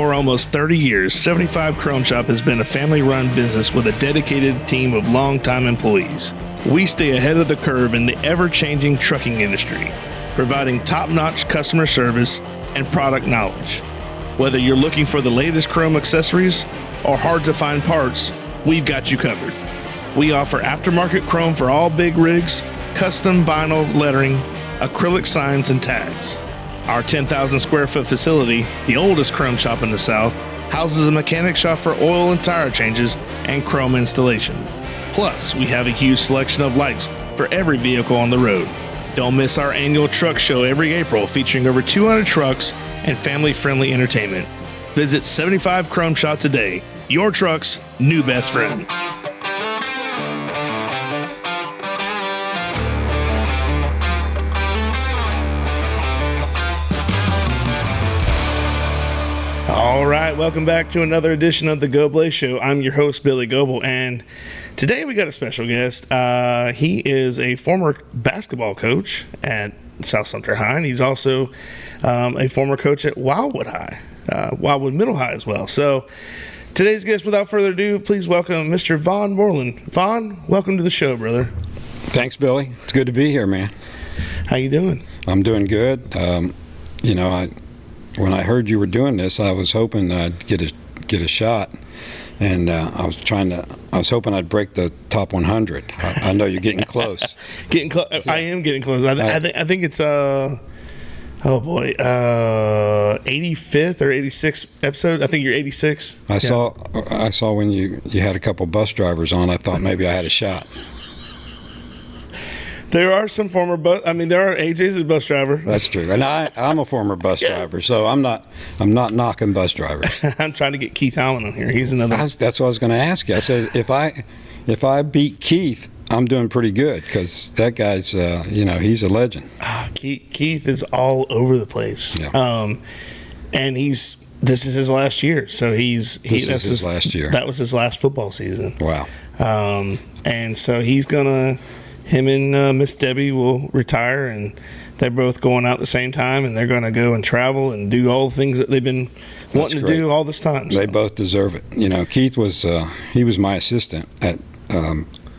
For almost 30 years, 75 Chrome Shop has been a family-run business with a dedicated team of longtime employees. We stay ahead of the curve in the ever-changing trucking industry, providing top-notch customer service and product knowledge. Whether you're looking for the latest chrome accessories or hard-to-find parts, we've got you covered. We offer aftermarket chrome for all big rigs, custom vinyl lettering, acrylic signs, and tags. Our 10,000 square foot facility, the oldest chrome shop in the South, houses a mechanic shop for oil and tire changes and chrome installation. Plus, we have a huge selection of lights for every vehicle on the road. Don't miss our annual truck show every April featuring over 200 trucks and family-friendly entertainment. Visit 75 Chrome Shop today, your truck's new best friend. All right, welcome back to another edition of the Goblay Show. I'm your host, Billy Goble, and today we got a special guest. He is a former basketball coach at South Sumter High, and he's also a former coach at Wildwood Middle High as well. So today's guest, without further ado, please welcome Mr. Vaughn Moreland. Vaughn, welcome to the show, brother. Thanks, Billy. It's good to be here, man. How you doing? I'm doing good. When I heard you were doing this, I was hoping I'd get a shot, and I was hoping I'd break the top 100. I know you're getting close. Getting close. I am getting close. I think it's 85th or 86th episode. I think you're 86. I saw when you had a couple bus drivers on. I thought maybe I had a shot. There are some former there are AJ's a bus driver. That's true, and I'm a former bus driver, so I'm not knocking bus drivers. I'm trying to get Keith Allen on here. He's another. That's what I was going to ask you. I said if I beat Keith, I'm doing pretty good because that guy's he's a legend. Keith is all over the place. Yeah. And this is his last year, so this is his last year. That was his last football season. Wow. And so he's gonna. Him and Miss Debbie will retire, and they're both going out at the same time, and they're going to go and travel and do all the things that they've been wanting to do all this time. They both deserve it. Keith was he was my assistant at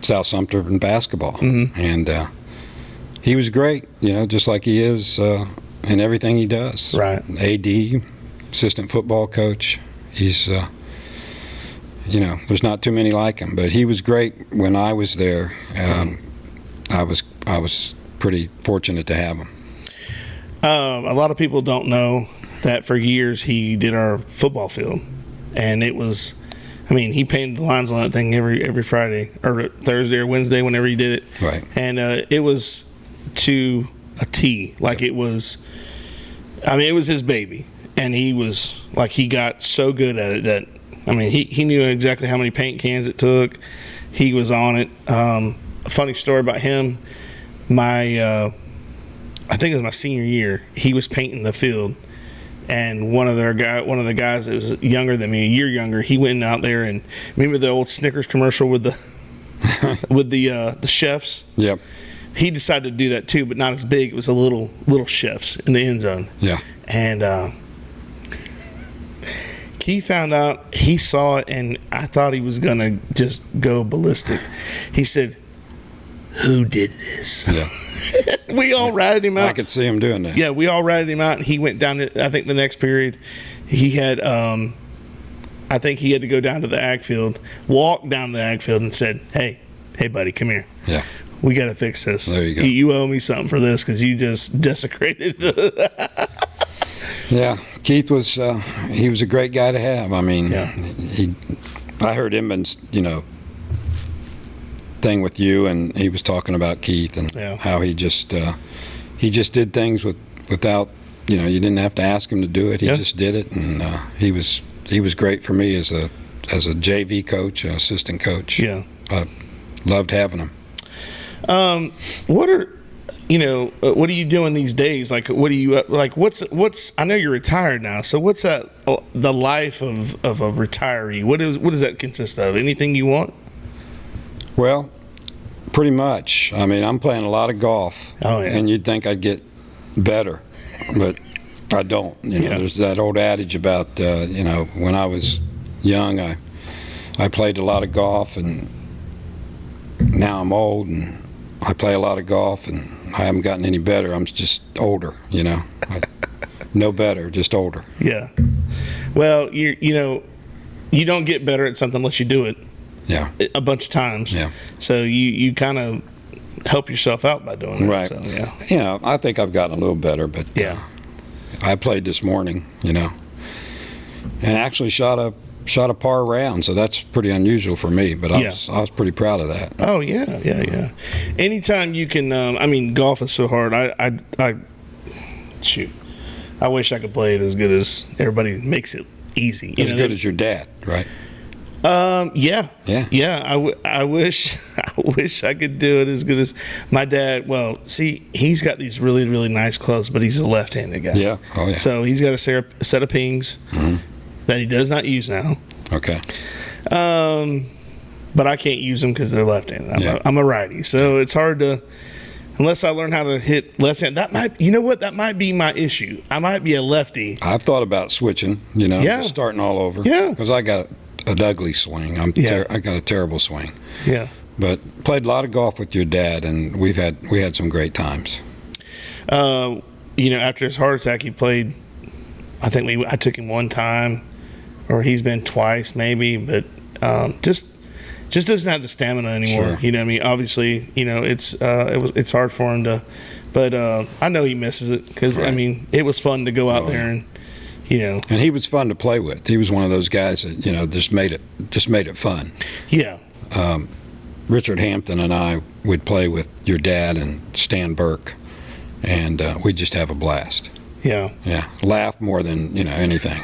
South Sumter in basketball, and he was great. Just like he is in everything he does. Right. AD, assistant football coach. He's there's not too many like him, but he was great when I was there. I was pretty fortunate to have him. A lot of people don't know that for years he did our football field, and it was, he painted the lines on that thing every Friday or Thursday or Wednesday whenever he did it. Right. And it was to a T. Like it was his baby, and he was he got so good at it that he knew exactly how many paint cans it took. He was on it. A funny story about him, I think it was my senior year, he was painting the field, and one of the guys that was younger than me, a year younger, he went out there and remember the old Snickers commercial with the with the chefs? Yep. He decided to do that too, but not as big. It was a little chefs in the end zone. Yeah. And he found out, he saw it, and I thought he was gonna just go ballistic. He said, "Who did this?" Yeah. We all ratted him out. I could see him doing that. Yeah, we all ratted him out, and he went down I think the next period, he had, I think he had to go down to the ag field, walk down the ag field and said, hey, buddy, come here. Yeah. We got to fix this. There you go. You owe me something for this because you just desecrated Yeah, Keith was, he was a great guy to have. Yeah. I heard Inman's, thing with you, and he was talking about Keith and how he just did things without you didn't have to ask him to do it. He just did it, and he was great for me as a JV coach, assistant coach. Yeah, I loved having him. What are you doing these days? What do you what's I know you're retired now, so what's the life of a retiree? What does that consist of? Anything you want? Well, pretty much. I'm playing a lot of golf. Oh, yeah. And you'd think I'd get better, but I don't. There's that old adage about, when I was young, I played a lot of golf, and now I'm old, and I play a lot of golf, and I haven't gotten any better. I'm just older, no better, just older. Yeah. Well, you don't get better at something unless you do it. Yeah. A bunch of times. Yeah. So you kind of help yourself out by doing it. Right. So, yeah. Yeah, I think I've gotten a little better, but I played this morning, and actually shot a par round, so that's pretty unusual for me, but I was pretty proud of that. Oh, yeah. Anytime you can, golf is so hard. I wish I could play it as good as everybody makes it easy. As good as your dad, right? Yeah. Yeah. I wish I could do it as good as my dad. Well, see, he's got these really, really nice clubs, but he's a left-handed guy. Yeah. Oh, yeah. So he's got a set of pings that he does not use now. Okay. But I can't use them because they're left-handed. I'm a righty, so it's hard to. Unless I learn how to hit left-hand, that might be my issue. I might be a lefty. I've thought about switching, starting all over. Yeah. Because I got an ugly swing. I got a terrible swing. Yeah. But played a lot of golf with your dad, and we had some great times. After his heart attack, he played. I think I took him one time, or he's been twice maybe, but just doesn't have the stamina anymore. Sure. Obviously, it's hard for him to, but I know he misses it because right. It was fun to go out there and. And he was fun to play with. He was one of those guys that just made it fun. Yeah. Richard Hampton and I would play with your dad and Stan Burke, and we'd just have a blast. Yeah. Yeah. Laugh more than anything.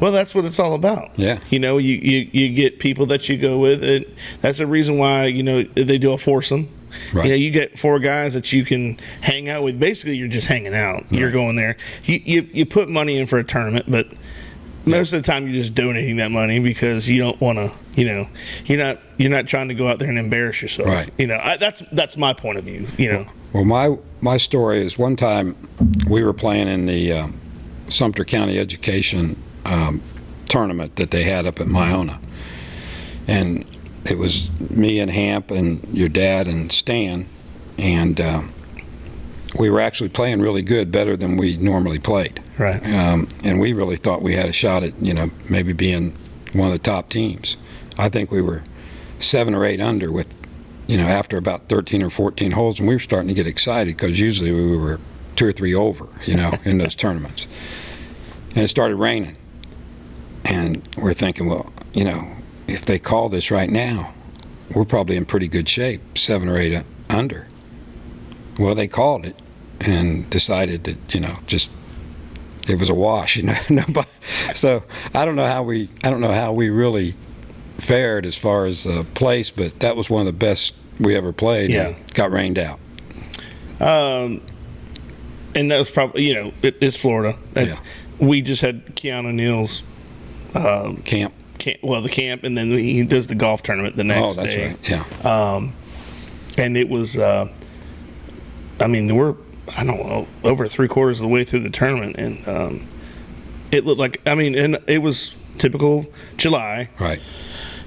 Well, that's what it's all about. Yeah. You get people that you go with. And that's the reason why they do a foursome. Right. You get 4 guys that you can hang out with. Basically, you're just hanging out. Right. You're going there. You put money in for a tournament, but most of the time you're just donating that money because you don't want to. You're not trying to go out there and embarrass yourself. Right. That's my point of view. Well, my story is one time we were playing in the Sumter County Education tournament that they had up at Myona, and it was me and Hamp and your dad and Stan, and we were actually playing really good, better than we normally played. Right. And we really thought we had a shot at maybe being one of the top teams. I think we were 7 or 8 under with after about 13 or 14 holes, and we were starting to get excited because usually we were 2 or 3 over in those tournaments. And it started raining, and we're thinking, well, if they call this right now, we're probably in pretty good shape, 7 or 8 under. Well, they called it and decided that just it was a wash. So I don't know how we really fared as far as place, but that was one of the best we ever played. Yeah, got rained out. And that was probably it's Florida. We just had Keanu Neal's camp. The camp, and then he does the golf tournament the next day. Oh, that's right. Yeah. And it was, we're I don't know, over 3/4 of the way through the tournament, and it looked like and it was typical July. Right.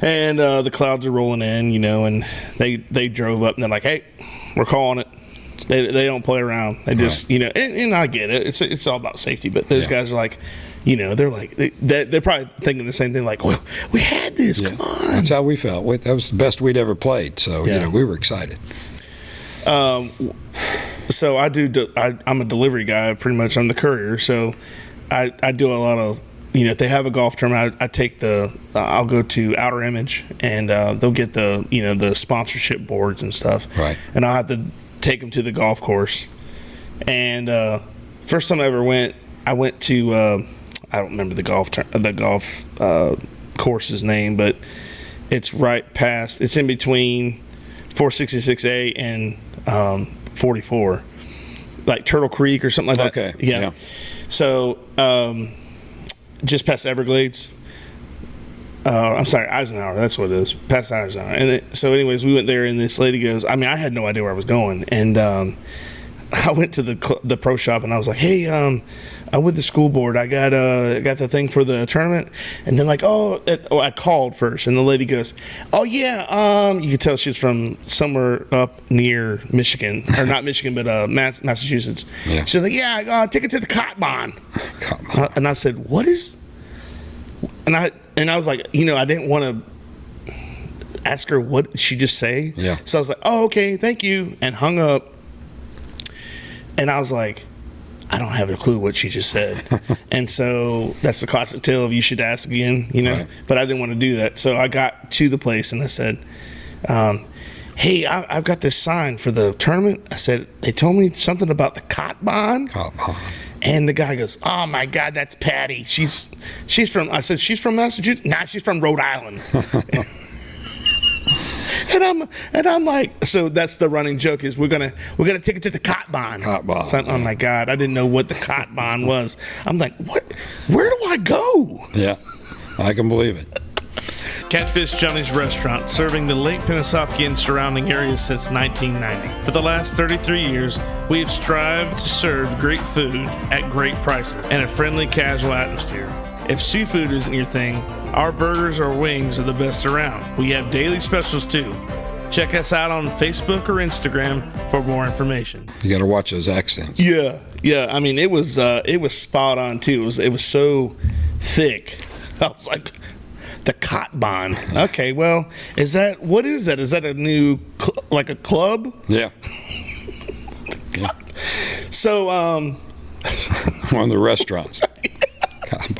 And the clouds are rolling in, and they drove up and they're like, "Hey, we're calling it." They don't play around. They just right. And I get it. It's all about safety, but those guys are like. They're like they're probably thinking the same thing. Like, well, we had this. Yeah. Come on. That's how we felt. That was the best we'd ever played. So we were excited. So I'm a delivery guy. Pretty much, I'm the courier. So I do a lot of if they have a golf tournament, I take I'll go to Outer Image, and they'll get the sponsorship boards and stuff. Right. And I'll have to take them to the golf course. And first time I ever went, I went to. I don't remember the golf course's name, but it's right past. It's in between 466A and 44, like Turtle Creek or something like that. Okay. Yeah. So just past Everglades. I'm sorry, Eisenhower. That's what it is. Past Eisenhower. And so, anyways, we went there, and this lady goes. I had no idea where I was going, and I went to the pro shop and I was like, hey, I'm with the school board. I got the thing for the tournament. And then like, I called first, and the lady goes, oh yeah, you could tell she's from somewhere up near Michigan, or not Michigan, but Massachusetts. Yeah. She's like, yeah, take it to the Cotton. And I said, what is? And I was like, I didn't want to ask her what she just say. Yeah. So I was like, oh, okay, thank you, and hung up. And I was like, I don't have a clue what she just said. And so that's the classic tale of you should ask again, Right. But I didn't want to do that. So I got to the place and I said, hey, I've got this sign for the tournament. I said, they told me something about the Cotton. And the guy goes, oh my God, that's Patty. She's from, I said, she's from Massachusetts? Nah, she's from Rhode Island. And I'm like, so that's the running joke is we're gonna take it to the Cotton. So, oh my God, I didn't know what the Cotton was. I'm like, what? Where do I go? Yeah, I can believe it. Catfish Johnny's Restaurant, serving the Lake Pennsauken and surrounding areas since 1990. For the last 33 years, we have strived to serve great food at great prices and a friendly, casual atmosphere. If seafood isn't your thing, our burgers or wings are the best around. We have daily specials too. Check us out on Facebook or Instagram for more information. You got to watch those accents. Yeah. I mean, it was spot on too. It was so thick. I was like, the Cotton. Okay, well, what is that? Is that a new like a club? Yeah. Yeah. So one of the restaurants. Cotton.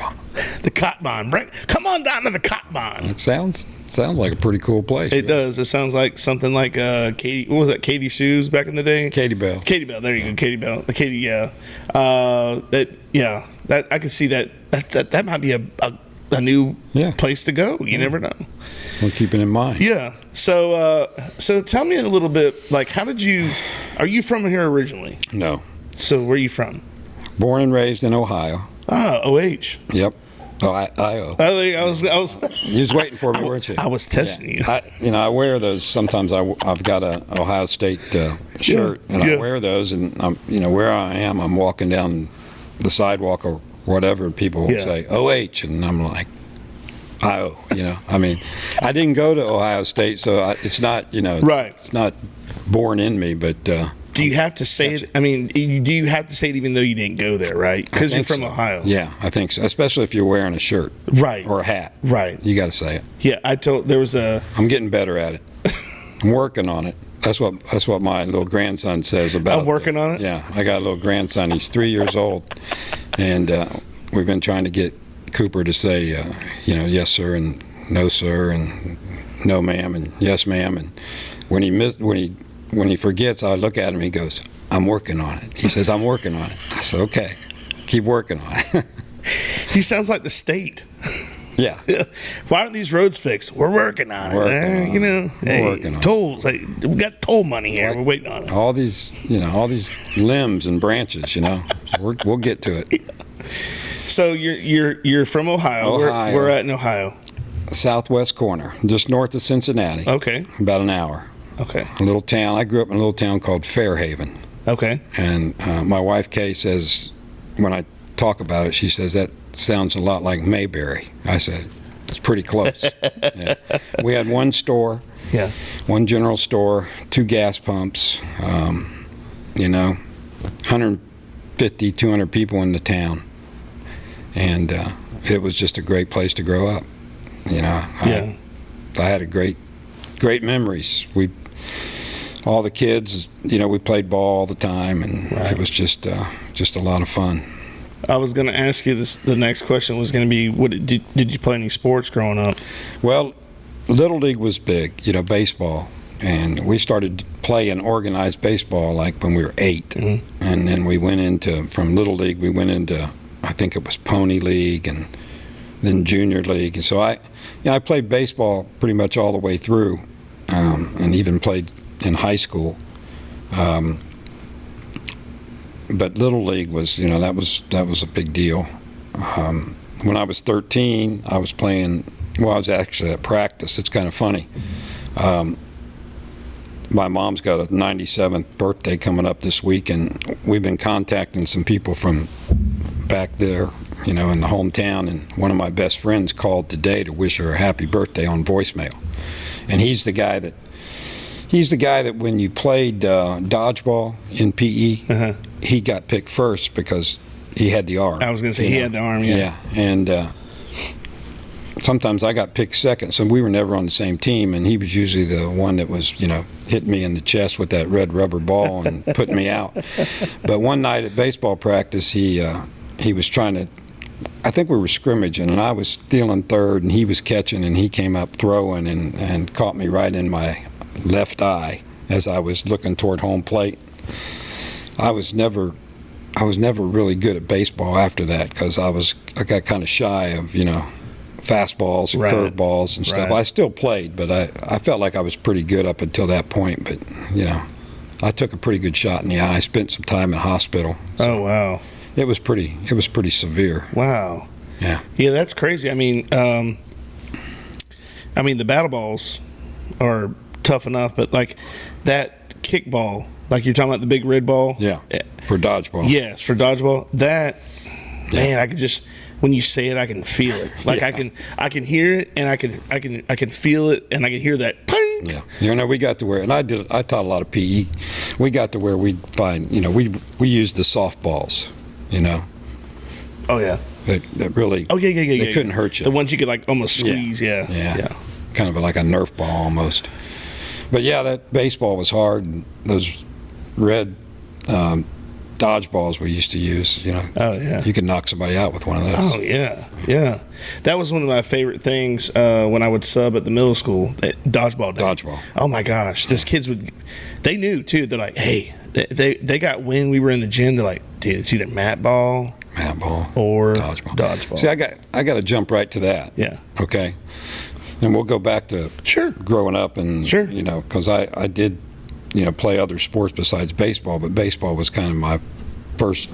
The Cotton. Come on down to the Cotton. It sounds like a pretty cool place. It does. It sounds like something like Katie. What was that? Katie Sue's back in the day. Katie Bell. There you go. Katie Bell. The Katie. Yeah. That I could see that might be a new place to go. You never know. We'll keep it in mind. Yeah. So tell me a little bit. Like, are you from here originally? No. So where are you from? Born and raised in Ohio. OH. Yep. I was you was waiting for me, weren't you? I was testing you. I wear those sometimes. I've got a Ohio State shirt, and I wear those, and I'm where I am. I'm walking down the sidewalk or whatever, and people will say OH, and I'm like, I mean, I didn't go to Ohio State, so it's not right. It's not born in me, but. Do you have to say it? I mean, do you have to say it even though you didn't go there, right? Because you're from Ohio. Yeah, I think so. Especially if you're wearing a shirt, right, or a hat, right. You got to say it. Yeah, I'm getting better at it. I'm working on it. That's what my little grandson says about. I'm working on it. Yeah, I got a little grandson. He's 3 years old, and we've been trying to get Cooper to say, yes sir and no sir and no ma'am and yes ma'am, and when he forgets, I look at him, he goes, I'm working on it. He says, I'm working on it. I said, okay, keep working on it. He sounds like the state. Yeah. Why aren't these roads fixed? We're working on it. Working on tolls. Hey, we got toll money here. We're waiting on it. All these limbs and branches, we'll get to it. So you're from Ohio. Ohio. We're at in Ohio. Southwest corner, just north of Cincinnati. Okay. About an hour. Okay. A little town. I grew up in a little town called Fairhaven. Okay. And my wife Kay says, when I talk about it, she says that sounds a lot like Mayberry. I said, it's pretty close. Yeah. We had one store. Yeah. One general store, 2 gas pumps. 150, 200 people in the town, and it was just a great place to grow up. I had a great memories. All the kids, we played ball all the time, and It was just a lot of fun. I was going to ask you this. The next question was going to be, did you play any sports growing up? Well, Little League was big, baseball, and we started playing organized baseball like when we were 8, mm-hmm. and then from Little League we went into, I think it was Pony League, and then Junior League, and so I played baseball pretty much all the way through. And even played in high school, but Little League was, that was a big deal. When I was 13, I was playing. Well, I was actually at practice. It's kind of funny. my mom's got a 97th birthday coming up this week, and we've been contacting some people from back there, you know, in the hometown, and one of my best friends called today to wish her a happy birthday on voicemail. And he's the guy that when you played dodgeball in PE, he got picked first because he had the arm. I was going to say he had the arm, yeah. Yeah, and sometimes I got picked second, so we were never on the same team, and he was usually the one that was, you know, hitting me in the chest with that red rubber ball and putting me out. But one night at baseball practice, he was trying to, I think we were scrimmaging, and I was stealing third, and he was catching, and he came up throwing and caught me right in my left eye as I was looking toward home plate. I was never really good at baseball after that because I got kind of shy of, you know, fastballs and curveballs and stuff. I still played, but I felt like I was pretty good up until that point. But, you know, I took a pretty good shot in the eye. I spent some time in hospital. So wow. It was pretty severe. Wow. Yeah. Yeah, that's crazy. I mean, the battle balls are tough enough, but like that kickball, like you're talking about the big red ball. Yeah. For dodgeball. Yes, for dodgeball. That, man, I could just, when you say it, I can feel it. Like I can hear it, and I can feel it, and I can hear that. Ping! Yeah. You know, we got to where, and I taught a lot of PE. We got to where we'd find, you know, we used the softballs, you know. Oh yeah. That really. Oh yeah. They couldn't hurt you. The ones you could like almost squeeze. Yeah. Kind of like a Nerf ball almost. But yeah, that baseball was hard. And those red dodgeballs we used to use, you know. Oh yeah. You could knock somebody out with one of those. Oh yeah. That was one of my favorite things when I would sub at the middle school. Dodgeball day. Dodgeball. Oh my gosh, those kids they knew too. They're like, hey, they got wind we were in the gym. They're like, dude, it's either mat ball or dodgeball. See, I got to jump right to that. Yeah. Okay. And we'll go back to growing up and, you know, because I did, you know, play other sports besides baseball, but baseball was kind of my first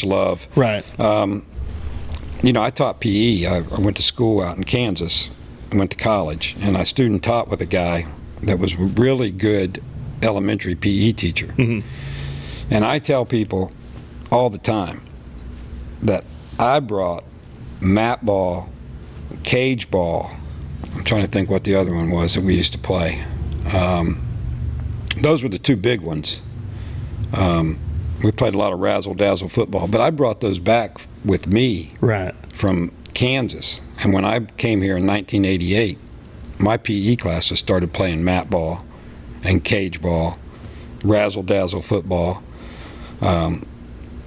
love. Right. You know, I taught PE. I went to school out in Kansas. I went to college, and I student taught with a guy that was a really good elementary PE teacher. Mm-hmm. And I tell people all the time that I brought mat ball, cage ball. I'm trying to think what the other one was that we used to play. Those were the two big ones. We played a lot of razzle-dazzle football, but I brought those back with me from Kansas. And when I came here in 1988, my PE classes started playing mat ball and cage ball, razzle-dazzle football.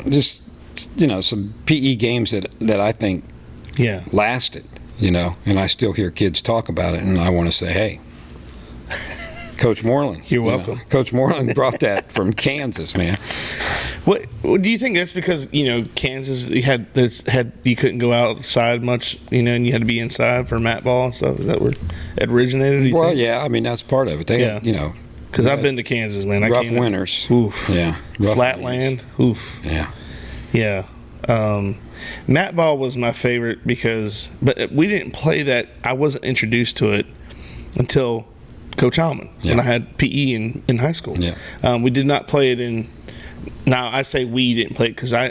Just, you know, some PE games that I think lasted, you know, and I still hear kids talk about it, and I want to say, hey, Coach Moreland. You're welcome. You know, Coach Moreland brought that from Kansas, man. What do you think that's because, you know, Kansas you couldn't go outside much, you know, and you had to be inside for mat ball and stuff? Is that where it originated? Well, yeah, I mean that's part of it. They had, you know, because I've been to Kansas, man. Rough winters. Oof. Yeah. Flatland. Oof. Yeah. Yeah. Mat ball was my favorite but we didn't play that. I wasn't introduced to it until Coach Alman when I had PE in high school. Yeah. We did not play it in. Now I say we didn't play it because I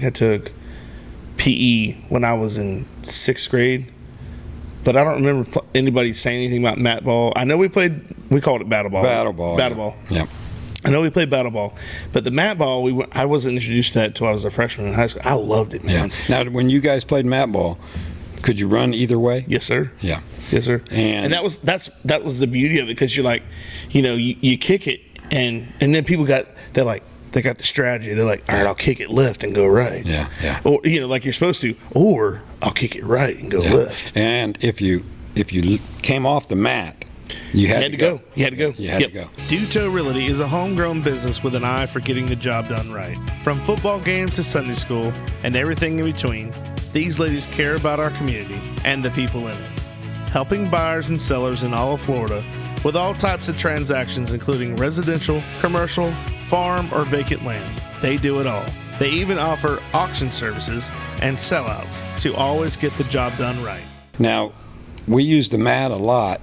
took PE when I was in 6th grade, but I don't remember anybody saying anything about mat ball. I know we called it battle ball. Battle ball. Yeah. I know we played battle ball, but the mat ball I wasn't introduced to that until I was a freshman in high school. I loved it, man. Yeah. Now, when you guys played mat ball, could you run either way? Yes, sir. Yeah. Yes, sir. And that was the beauty of it, because you're like, you know, you kick it, and then people they got the strategy. They're like, all right, I'll kick it left and go right. Yeah. Or, you know, like you're supposed to, or I'll kick it right and go left. And if you came off the mat, you had to go. You had to go. You had to go. Duto Realty is a homegrown business with an eye for getting the job done right. From football games to Sunday school and everything in between, these ladies care about our community and the people in it. Helping buyers and sellers in all of Florida with all types of transactions, including residential, commercial, farm, or vacant land. They do it all. They even offer auction services and sellouts to always get the job done right. Now, we use the mat a lot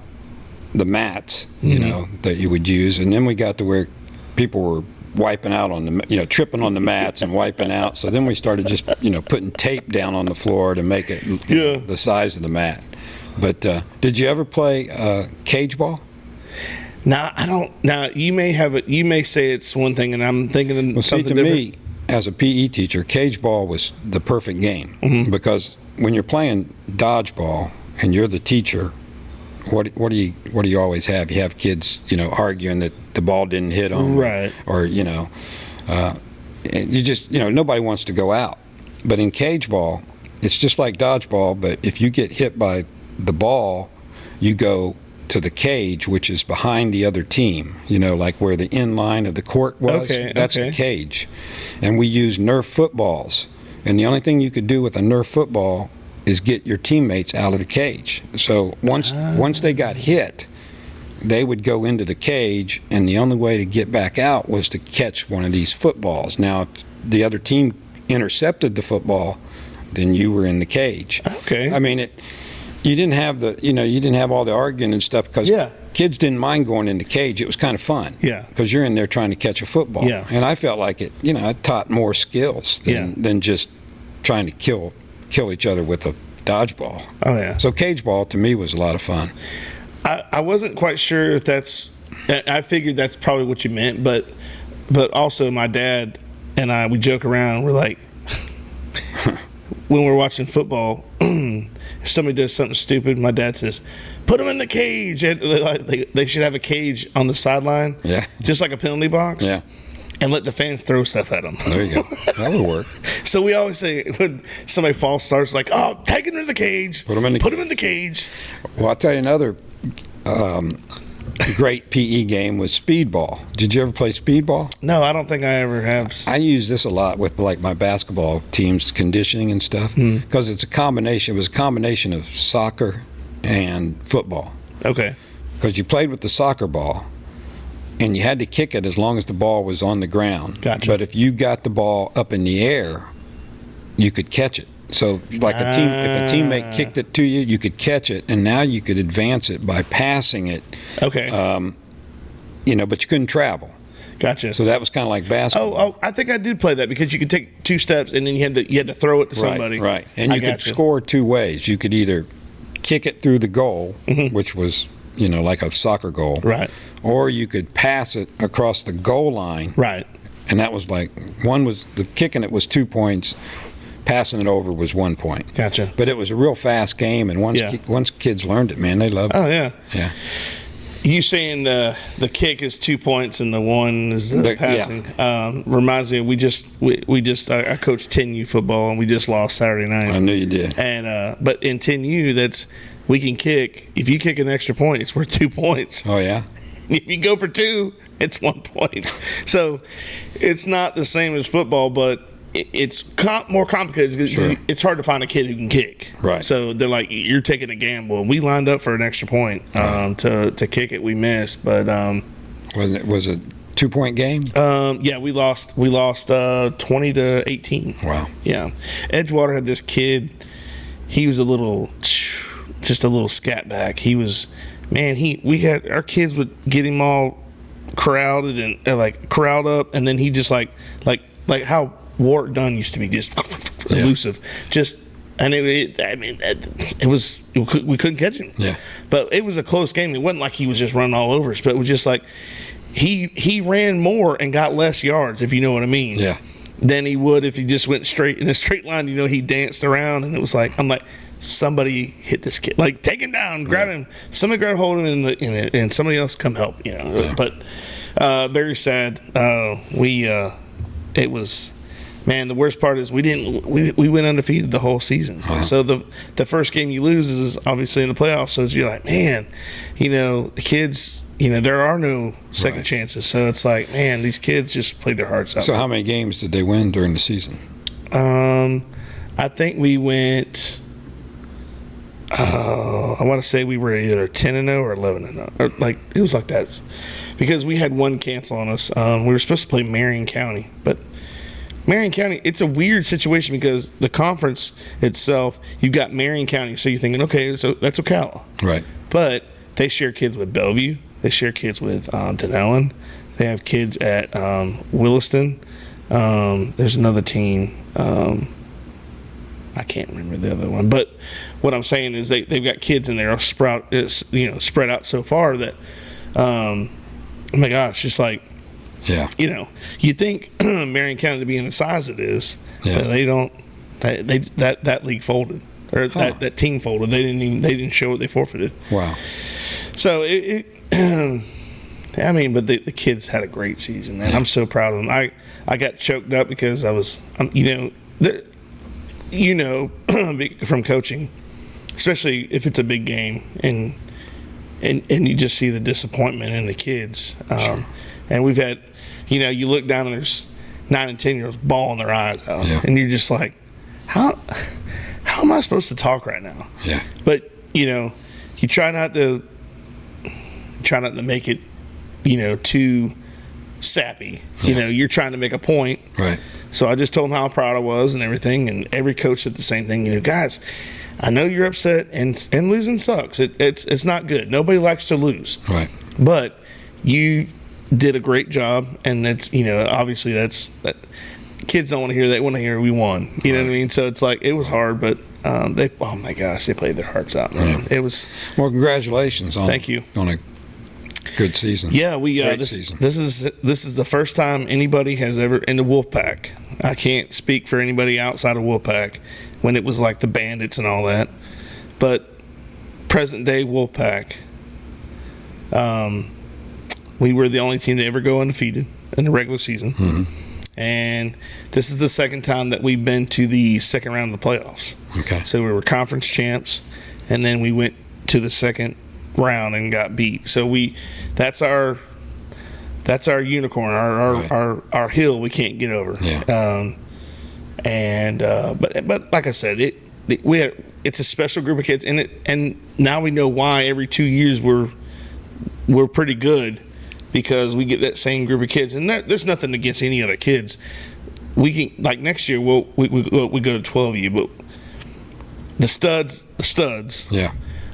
the mats, you know, that you would use, and then we got to where people were wiping out on the, you know, tripping on the mats and wiping out. So then we started just, you know, putting tape down on the floor to make it the size of the mat. But did you ever play cage ball? Now I don't. Now you may have it. You may say it's one thing, and I'm thinking of something different. Me, as a PE teacher, cage ball was the perfect game because when you're playing dodgeball and you're the teacher, what do you always have? You have kids, you know, arguing that the ball didn't hit them, right? Or you know, you just, you know, nobody wants to go out. But in cage ball, it's just like dodgeball, but if you get hit by the ball, you go to the cage, which is behind the other team, you know, like where the in line of the court was. That's the cage. And we use Nerf footballs. And the only thing you could do with a Nerf football is get your teammates out of the cage. So once they got hit, they would go into the cage, and the only way to get back out was to catch one of these footballs. Now, if the other team intercepted the football, then you were in the cage. Okay. I mean, you didn't have all the arguing and stuff because kids didn't mind going in the cage. It was kind of fun. Yeah. Because you're in there trying to catch a football. Yeah. And I felt like it, you know, it taught more skills than just trying to kill each other with a dodgeball. Oh, yeah. So cage ball to me was a lot of fun. I wasn't quite sure if that's, I figured that's probably what you meant, but also my dad and I, we joke around. We're like, when we're watching football, if somebody does something stupid, my dad says, put them in the cage. And they should have a cage on the sideline, just like a penalty box, and let the fans throw stuff at them. There you go. That would work. So we always say when somebody false starts, like, oh, take them to the cage. Put them in the cage. Well, I'll tell you another great PE game was speedball. Did you ever play speedball? No, I don't think I ever have. I use this a lot with like my basketball team's conditioning and stuff because it's a combination. It was a combination of soccer and football. Okay. Because you played with the soccer ball, and you had to kick it as long as the ball was on the ground. Gotcha. But if you got the ball up in the air, you could catch it. So like if a teammate kicked it to you, you could catch it, and now you could advance it by passing it. Okay. You know, but you couldn't travel. Gotcha. So that was kind of like basketball. Oh, I think I did play that because you could take 2 steps and then you had to throw it to somebody. Right. And you could score 2 ways. You could either kick it through the goal, which was, you know, like a soccer goal. Right. Or you could pass it across the goal line. Right. And that was like kicking it was 2 points. Passing it over was 1 point. Gotcha. But it was a real fast game, and once kids learned it, man, they loved it. Oh yeah. Yeah. You saying the kick is 2 points and the one is the passing reminds me. I coached 10U football and we just lost Saturday night. I knew you did. And but in 10U, we can kick. If you kick an extra point, it's worth 2 points. Oh yeah. If you go for 2, it's 1 point. So it's not the same as football, but it's more complicated because it's hard to find a kid who can kick. Right. So they're like, you're taking a gamble. And we lined up for an extra point to kick it. We missed, but was it 2 point game? Yeah, we lost 20-18. Wow. Yeah. Edgewater had this kid. He was just a little scat back. He was, man. We had our kids would get him all crowded and corralled up, and then he just like how Wart Dunn used to be, just elusive, and it was we couldn't catch him. Yeah, but it was a close game. It wasn't like he was just running all over us, but it was just like he ran more and got less yards, if you know what I mean. Yeah, than he would if he just went straight in a straight line. You know, he danced around, and it was like, I'm like, somebody hit this kid, like take him down, grab him, somebody grab hold of him and somebody else come help. You know, but very sad. It was. Man, the worst part is we went undefeated the whole season. Uh-huh. So the first game you lose is obviously in the playoffs. So you're like, man, you know, the kids, you know, there are no second chances. So it's like, man, these kids just played their hearts out. So how many games did they win during the season? I think we went. I want to say we were either 10-0 or 11-0, or like it was like that, because we had one cancel on us. We were supposed to play Marion County, but Marion County, it's a weird situation because the conference itself, you've got Marion County, so you're thinking, okay, so that's Ocala. Right. But they share kids with Bellevue. They share kids with Denellen. They have kids at Williston. There's another team. I can't remember the other one. But what I'm saying is they've got kids in there spread out so far that, oh my gosh, just like, yeah, you think Marion County to be in the size it is, but they don't. That league folded, or that team folded. They didn't show it. They forfeited. Wow. So I mean, but the kids had a great season, man. I'm so proud of them. I got choked up because I was, from coaching, especially if it's a big game, and you just see the disappointment in the kids. Sure. And we've had, you look down and there's 9 and 10-year-olds bawling their eyes out, and you're just like, how am I supposed to talk right now? Yeah. But you try not to make it, too sappy. You're trying to make a point. Right. So I just told them how proud I was and everything, and every coach said the same thing. Guys, I know you're upset, and losing sucks. It's not good. Nobody likes to lose. Right. But you did a great job, and that's obviously that kids don't want to hear that. They want to hear we won. You know what I mean? So it's like it was hard, but they oh my gosh, they played their hearts out, man. Yeah. It was congratulations on thank you on a good season. Yeah, season. This is the first time anybody has ever in the Wolfpack. I can't speak for anybody outside of Wolfpack when it was like the Bandits and all that, but present day Wolfpack. We were the only team to ever go undefeated in the regular season. Mm-hmm. And this is the second time that we've been to the second round of the playoffs. Okay. So we were conference champs, and then we went to the second round and got beat. So that's our unicorn, our hill we can't get over. Yeah. But like I said, it's a special group of kids, and now we know why every 2 years we're pretty good, because we get that same group of kids, and there's nothing against any other kids. We can, like, next year we go to 12U, but the studs Yeah.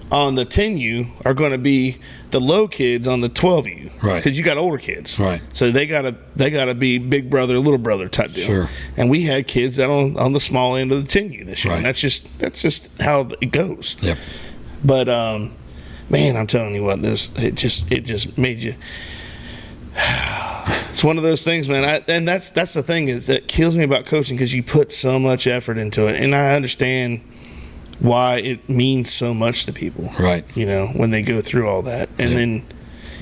on the 10U are going to be the low kids on the 12U, right? Because you got older kids, right? So they gotta be big brother, little brother type deal. Sure. And we had kids that on the small end of the 10U this year. Right. And that's just how it goes. Yep. But man, I'm telling you what, it just made you. It's one of those things, man. And that's the thing that kills me about coaching, because you put so much effort into it, and I understand why it means so much to people. Right. When they go through all that, and then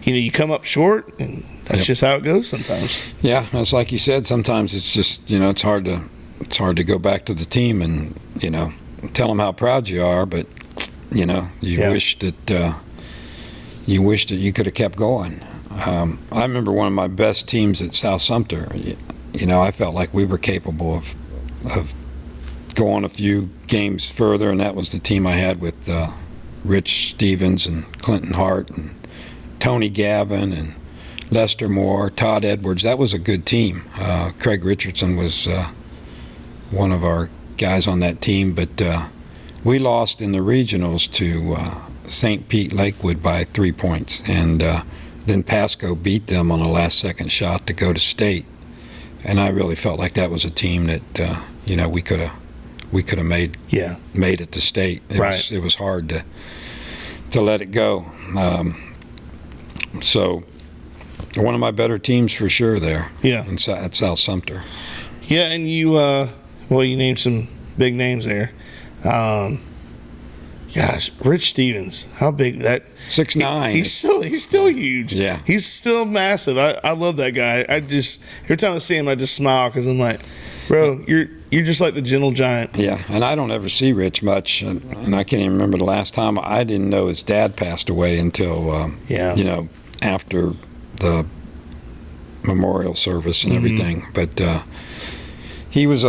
you come up short, and that's just how it goes sometimes. Yeah, it's like you said. Sometimes it's just it's hard to go back to the team and tell them how proud you are, but wish that you could have kept going. I remember one of my best teams at South Sumter. I felt like we were capable of going a few games further, and that was the team I had with Rich Stevens and Clinton Hart and Tony Gavin and Lester Moore, Todd Edwards. That was a good team. Craig Richardson was one of our guys on that team, but we lost in the regionals to St. Pete Lakewood by 3 points, and then Pasco beat them on a last-second shot to go to state. And I really felt like that was a team that we could have made it to state. It was hard to let it go. So one of my better teams for sure there. Yeah. At South Sumter. Yeah, and you named some big names there. Gosh, Rich Stevens, how big that? 6'9". He's still huge. Yeah, he's still massive. I love that guy. Every time I see him, I just smile, because I'm like, bro, you're just like the gentle giant. Yeah, and I don't ever see Rich much, and I can't even remember the last time. I didn't know his dad passed away until after the memorial service and everything. But he was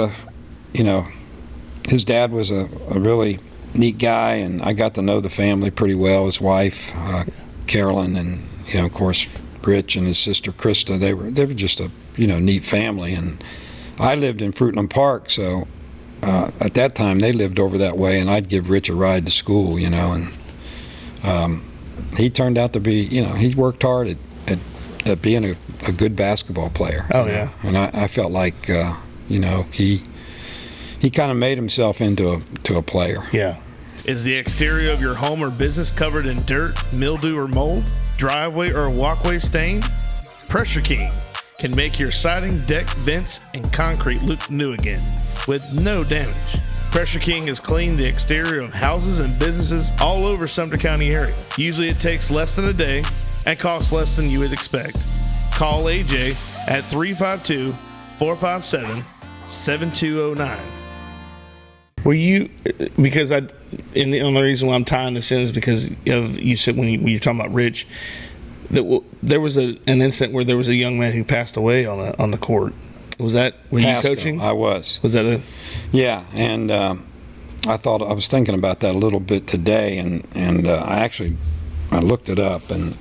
his dad was a really neat guy, and I got to know the family pretty well. His wife, Carolyn, and of course, Rich and his sister Krista. They were just a neat family. And I lived in Fruitland Park, so at that time they lived over that way, and I'd give Rich a ride to school, and he turned out to be, he worked hard at being a good basketball player. Oh, yeah. And I felt like, he kind of made himself into a player. Yeah. Is the exterior of your home or business covered in dirt, mildew, or mold? Driveway or walkway stained? Pressure King can make your siding, deck, vents, and concrete look new again with no damage. Pressure King has cleaned the exterior of houses and businesses all over Sumter County area. Usually it takes less than a day and costs less than you would expect. Call AJ at 352-457-7209. The only reason why I'm tying this in is because you said when you're talking about Rich, that there was an incident where there was a young man who passed away on the court. Were you coaching? I was. Was that Yeah, and I was thinking about that a little bit today, and I looked it up, and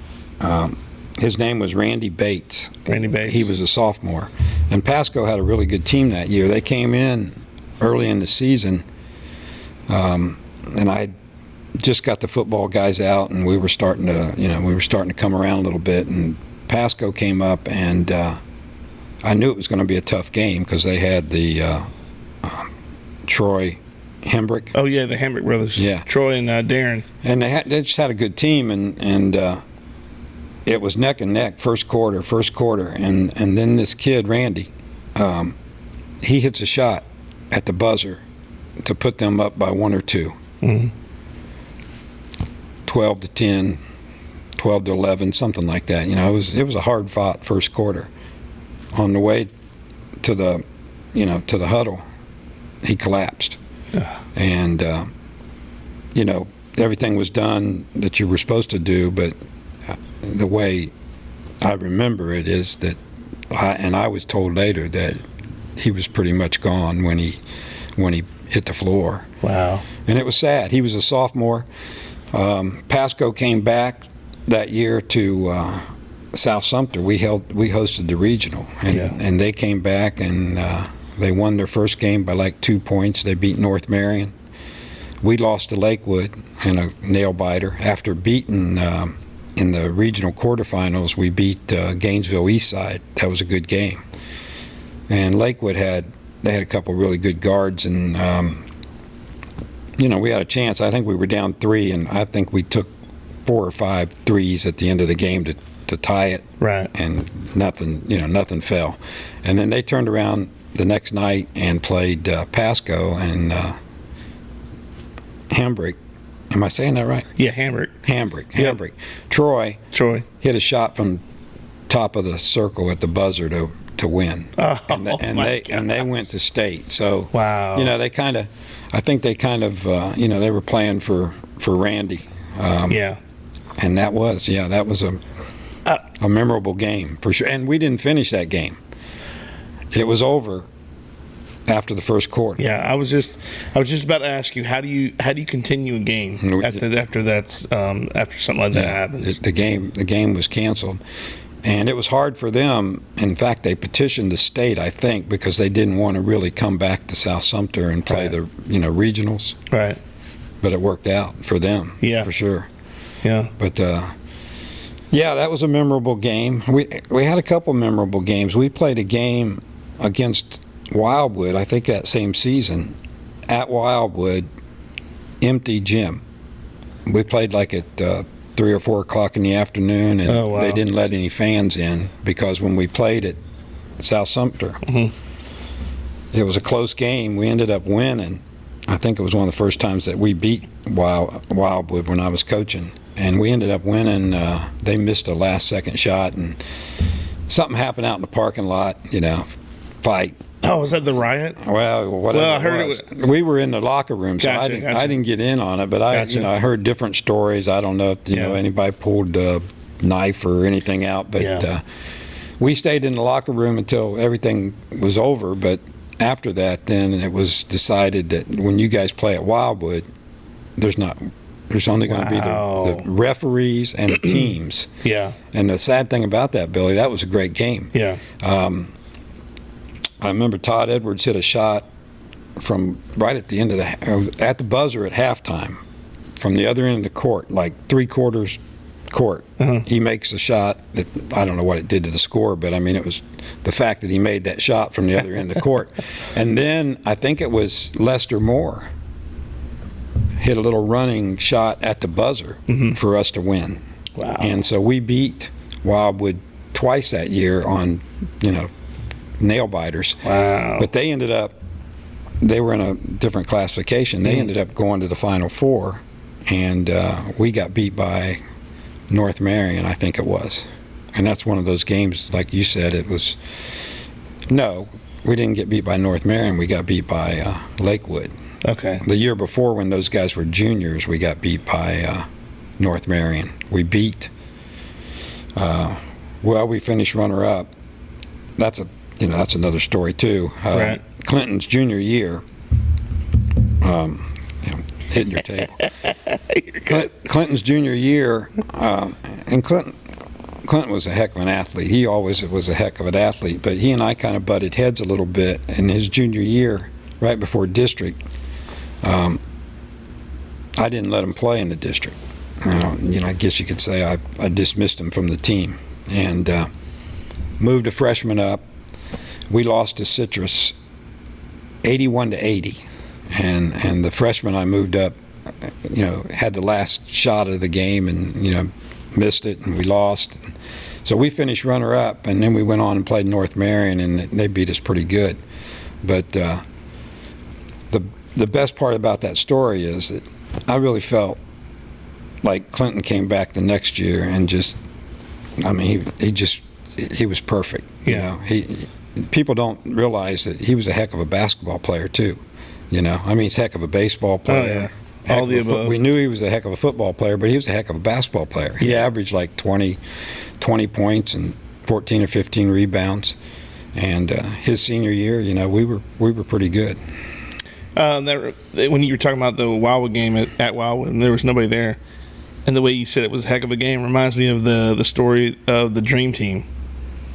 his name was Randy Bates. Randy Bates. He was a sophomore, and Pasco had a really good team that year. They came in early in the season, and I just got the football guys out, and we were starting to come around a little bit, and Pasco came up, and I knew it was going to be a tough game because they had the Troy Hembrick. Oh yeah, the Hembrick brothers. Yeah, Troy and Darren. And they just had a good team, and it was neck and neck first quarter, and then this kid Randy, he hits a shot at the buzzer to put them up by 1 or 2. Mm-hmm. 12-10, 12-11, something like that. It was a hard fought first quarter. On the way to the huddle, he collapsed, and everything was done that you were supposed to do. But the way I remember it is that, I was told later that he was pretty much gone when he hit the floor. Wow! And it was sad. He was a sophomore. Pasco came back that year to South Sumter. We hosted the regional, and they came back, and they won their first game by like 2 points. They beat North Marion. We lost to Lakewood in a nail biter. After beating in the regional quarterfinals, we beat Gainesville Eastside. That was a good game. And Lakewood had a couple really good guards, and we had a chance. I think we were down 3, and I think we took 4 or 5 threes at the end of the game to tie it. Right. And nothing fell. And then they turned around the next night and played Pasco, and Hembrick. Am I saying that right? Yeah, Hembrick. Hembrick. Troy hit a shot from top of the circle at the buzzer to win. Oh, and they went to state. So wow. They kind of they were playing for Randy. Yeah. And that was a memorable game for sure. And we didn't finish that game. It was over after the first quarter. Yeah, I was just about to ask you, how do you continue a game after something like that happens? The game was canceled, and it was hard for them. In fact, they petitioned the state, I think, because they didn't want to really come back to South Sumter and play the regionals. Right. But it worked out for them. Yeah, for sure. Yeah. But that was a memorable game. We had a couple memorable games. We played a game against Wildwood, I think that same season, at Wildwood, empty gym. We played like at 3 or 4 o'clock in the afternoon, and oh, wow. They didn't let any fans in because when we played at South Sumter, mm-hmm. It was a close game. We ended up winning. I think it was one of the first times that we beat Wildwood when I was coaching, and we ended up winning. They missed a last-second shot, and something happened out in the parking lot, fight. Oh, was that the riot? Well, whatever. Well, I heard it was. We were in the locker room, so gotcha. I didn't get in on it, but I heard different stories. I don't know if anybody pulled a knife or anything out, but we stayed in the locker room until everything was over. But after that, then it was decided that when you guys play at Wildwood, there's only going to be the referees and the teams. Yeah. And the sad thing about that, Billy, that was a great game. Yeah. I remember Todd Edwards hit a shot from right at the end of at the buzzer at halftime from the other end of the court, like 3 quarters court. He makes a shot that I don't know what it did to the score, but I mean, it was the fact that he made that shot from the other end of the court. And then I think it was Lester Moore hit a little running shot at the buzzer for us to win. Wow. And so we beat Wildwood twice that year on, nail biters. Wow. But they were in a different classification. They ended up going to the Final Four, and we got beat by North Marion, I think it was. And that's one of those games, like you said, no, we didn't get beat by North Marion. We got beat by Lakewood. Okay. The year before, when those guys were juniors, we got beat by North Marion. We beat, we finished runner-up. That's another story, too. Right. Clinton's junior year, hitting your table. Clinton's junior year, and Clinton was a heck of an athlete. He always was a heck of an athlete, but he and I kind of butted heads a little bit. In his junior year, right before district, I didn't let him play in the district. I guess you could say I dismissed him from the team, and moved a freshman up. We lost to Citrus 81-80, and the freshman I moved up, had the last shot of the game and missed it, and we lost. So we finished runner-up, and then we went on and played North Marion, and they beat us pretty good. But the best part about that story is that I really felt like Clinton came back the next year and he was perfect. People don't realize that he was a heck of a basketball player too. He's a heck of a baseball player. Oh, yeah. All the above. We knew he was a heck of a football player, but he was a heck of a basketball player. He averaged like 20 points and 14 or 15 rebounds. And his senior year, we were pretty good. When you were talking about the Wildwood game at Wildwood, and there was nobody there, and the way you said it was a heck of a game reminds me of the story of the Dream Team.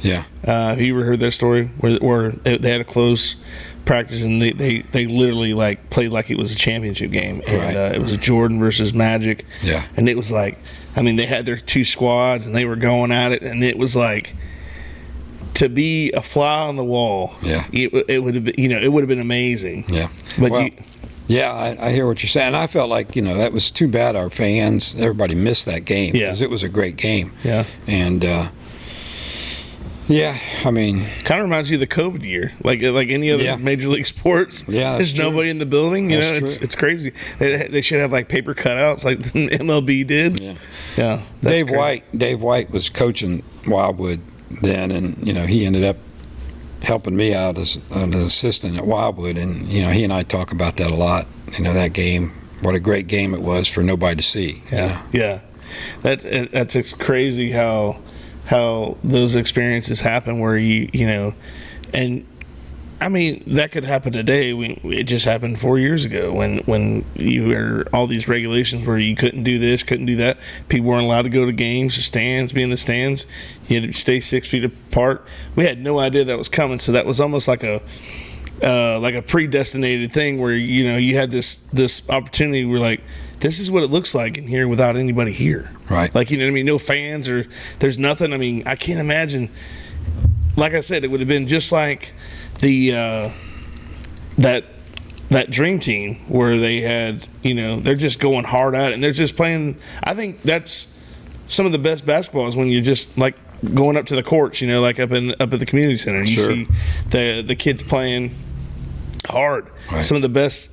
Yeah. Have you ever heard that story where they had a close practice and they literally like played like it was a championship game, and right. It was Jordan versus Magic. Yeah. And it was like, they had their two squads and they were going at it, and it was like, to be a fly on the wall. Yeah. It would have been, it would have been amazing. Yeah. But I hear what you're saying. I felt like, that was too bad our fans, everybody missed that game. Yeah. Because it was a great game. Yeah. And, kind of reminds you of the COVID year, like any other major league sports. Yeah, there's true. nobody in the building. It's crazy. They should have like paper cutouts like the MLB did. Yeah. Dave White was coaching Wildwood then, and he ended up helping me out as an assistant at Wildwood, and he and I talk about that a lot. That game, what a great game it was for nobody to see. Yeah. That's crazy how those experiences happen where and that could happen today. It just happened 4 years ago when you were all these regulations where you couldn't do this, couldn't do that. People weren't allowed to go to games, the stands, be in the stands. You had to stay 6 feet apart. We had no idea that was coming, so that was almost like a predestinated thing where you had this opportunity where like, this is what it looks like in here without anybody here. Right. Like, no fans or there's nothing. I can't imagine. Like I said, it would have been just like the that Dream Team where they had, they're just going hard at it and they're just playing. I think that's some of the best basketball is when you're just like going up to the courts, like up at the community center. And you see the kids playing hard. Right. Some of the best.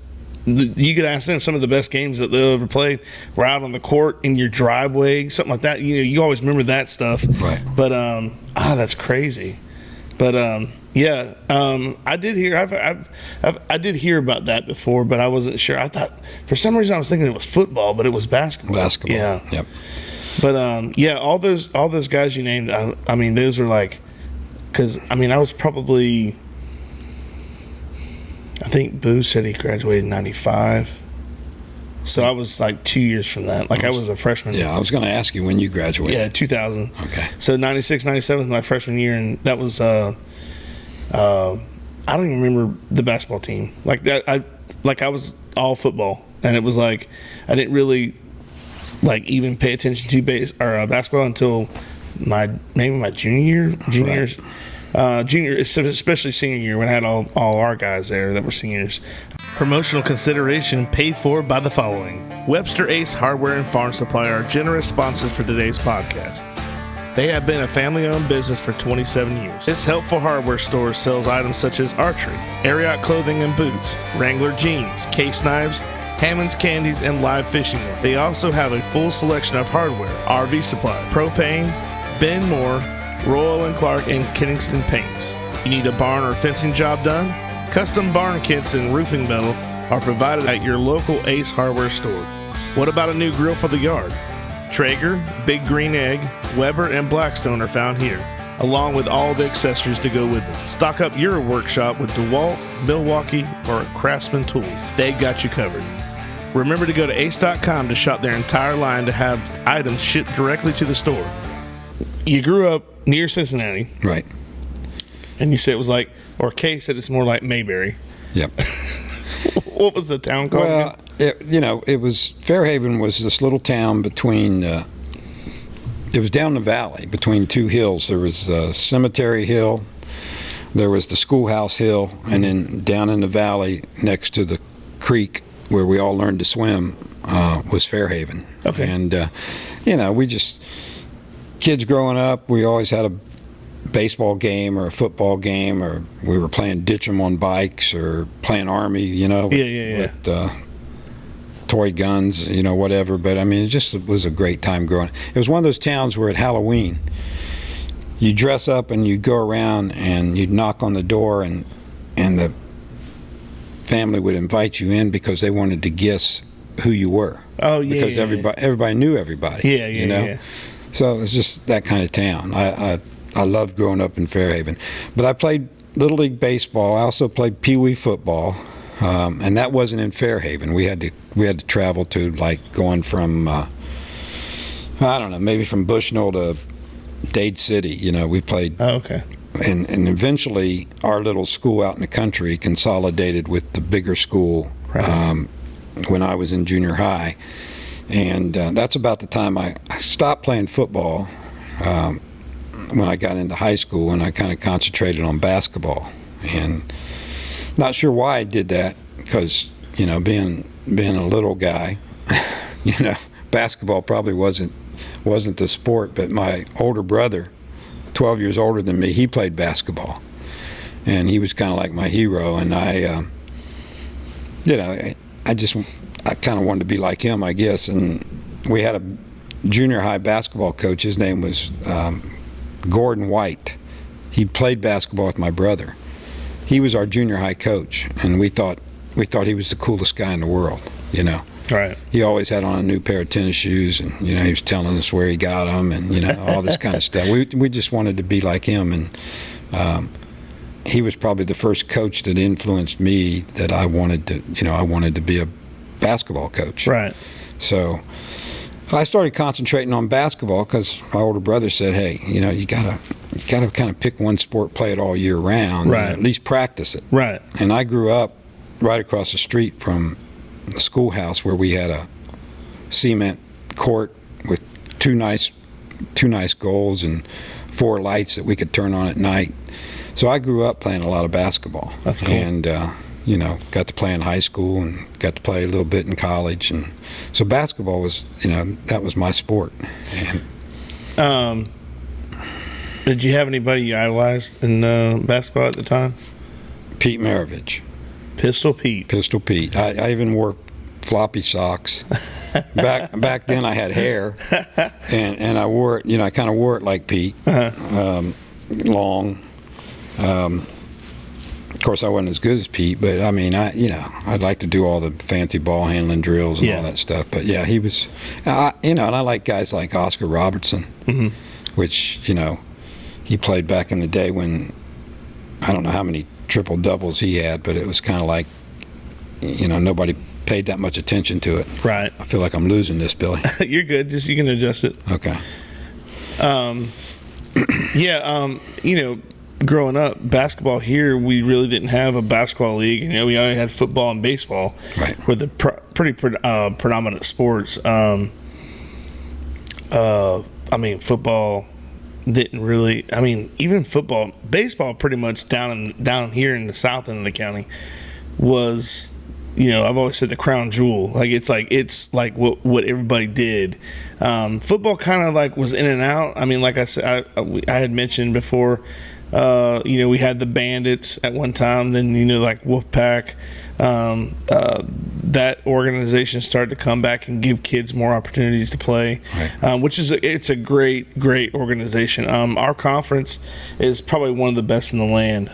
You could ask them some of the best games that they'll ever played were out on the court in your driveway, something like that. You always remember that stuff. Right. But that's crazy. But I did hear I did hear about that before, but I wasn't sure. I thought for some reason I was thinking it was football, but it was basketball. Yeah. Yep. But all those guys you named, those were like, because I was probably. I think Boo said he graduated in 95. So I was like 2 years from that. Like I was a freshman. Yeah, I was going to ask you when you graduated. Yeah, 2000. Okay. So 96, 97 was my freshman year, and that was I don't even remember the basketball team. Like that I was all football, and it was like I didn't really like even pay attention to basketball until maybe my junior year, especially senior year when I had all our guys there that were seniors. Promotional consideration paid for by the following: Webster Ace Hardware and Farm Supply are generous sponsors for today's podcast. They have been a family-owned business for 27 years. This helpful hardware store sells items such as archery, Ariat clothing and boots, Wrangler jeans, case knives, Hammond's candies, and live fishing wear. They also have a full selection of hardware, RV supply, propane, Ben Moore, Royal & Clark, and Kingston paints. You need a barn or fencing job done? Custom barn kits and roofing metal are provided at your local Ace Hardware store. What about a new grill for the yard? Traeger, Big Green Egg, Weber, and Blackstone are found here, along with all the accessories to go with it. Stock up your workshop with DeWalt, Milwaukee, or Craftsman tools. They got you covered. Remember to go to ace.com to shop their entire line to have items shipped directly to the store. You grew up near Cincinnati. Right. And you said it was like, or Kay said it's more like Mayberry. Yep. What was the town called? Well, it was Fairhaven was this little town between. It was down the valley between two hills. There was Cemetery Hill, there was the Schoolhouse Hill, and then down in the valley next to the creek where we all learned to swim was Fairhaven. Okay. And we just kids growing up, we always had a baseball game or a football game, or we were playing ditch 'em on bikes or playing army, with toy guns, whatever. But I mean, it just was a great time growing. It was one of those towns where at Halloween you dress up and you go around and you'd knock on the door and the family would invite you in because they wanted to guess who you were. Oh yeah. Because everybody knew everybody. Yeah. Yeah. So it was just that kind of town. I loved growing up in Fairhaven. But I played Little League Baseball. I also played Pee Wee football, and that wasn't in Fairhaven. We had to travel to, like, going from, I don't know, maybe from Bushnell to Dade City. We played. Oh, okay. And eventually our little school out in the country consolidated with the bigger school when I was in junior high. And that's about the time I stopped playing football when I got into high school, and I kind of concentrated on basketball. And not sure why I did that, because being a little guy, basketball probably wasn't the sport. But my older brother, 12 years older than me, he played basketball, and he was kind of like my hero. And I kind of wanted to be like him, I guess. And we had a junior high basketball coach. His name was Gordon White. He played basketball with my brother. He was our junior high coach, and we thought he was the coolest guy in the world. Right. He always had on a new pair of tennis shoes, and he was telling us where he got them, and all this kind of stuff. We just wanted to be like him, and he was probably the first coach that influenced me that I wanted to be a basketball coach. Right. So I started concentrating on basketball because my older brother said, "Hey, you gotta kind of pick one sport, play it all year round, right. At least practice it." Right. And I grew up right across the street from the schoolhouse where we had a cement court with two nice goals and 4 lights that we could turn on at night. So I grew up playing a lot of basketball. That's cool. And got to play in high school and got to play a little bit in college, and so basketball was, that was my sport. And, did you have anybody you idolized in basketball at the time? Pete Maravich. Pistol Pete. I even wore floppy socks. Back then I had hair, and I wore it. I kind of wore it like Pete, long. Of course, I wasn't as good as Pete, but I mean, I'd like to do all the fancy ball handling drills and all that stuff. But yeah, he was, and I like guys like Oscar Robertson, which he played back in the day when I don't know how many triple doubles he had, but it was kind of like nobody paid that much attention to it. Right. I feel like I'm losing this, Billy. You're good. Just you can adjust it. Okay. Growing up, basketball here, we really didn't have a basketball league. We only had football and baseball, right, were the pretty predominant sports. I mean, football didn't really. I mean, even football, baseball, pretty much down here in the south end of the county was. I've always said the crown jewel. It's like what everybody did. Football kind of like was in and out. I mean, like I said, I had mentioned before. We had the Bandits at one time. Then like Wolfpack. That organization started to come back and give kids more opportunities to play, right. It's a great organization. Our conference is probably one of the best in the land.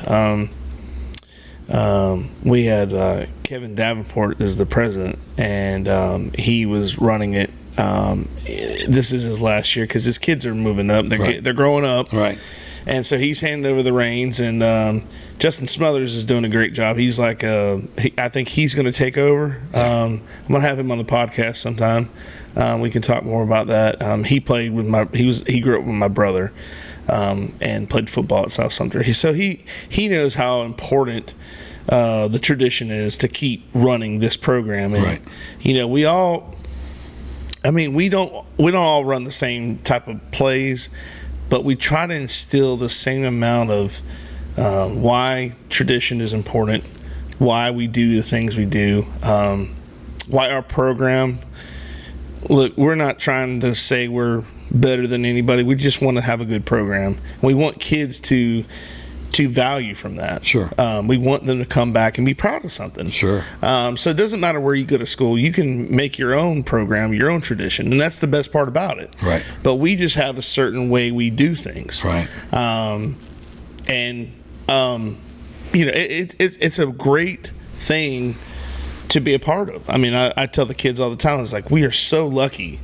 We had Kevin Davenport as the president, and he was running it. This is his last year because his kids are moving up. They're growing up. Right. And so he's handing over the reins, and Justin Smothers is doing a great job. He's like, I think he's going to take over. I'm going to have him on the podcast sometime. We can talk more about that. He played with he grew up with my brother, and played football at South Sumter. So he knows how important the tradition is to keep running this program. And, right. We all. I mean, we don't all run the same type of plays. But we try to instill the same amount of why tradition is important, why we do the things we do, why our program. Look, we're not trying to say we're better than anybody. We just want to have a good program. We want kids to value from that. Sure. We want them to come back and be proud of something. Sure. So it doesn't matter where you go to school. You can make your own program, your own tradition, and that's the best part about it. Right. But we just have a certain way we do things. Right. It's a great thing to be a part of. I mean, I tell the kids all the time, it's like we are so lucky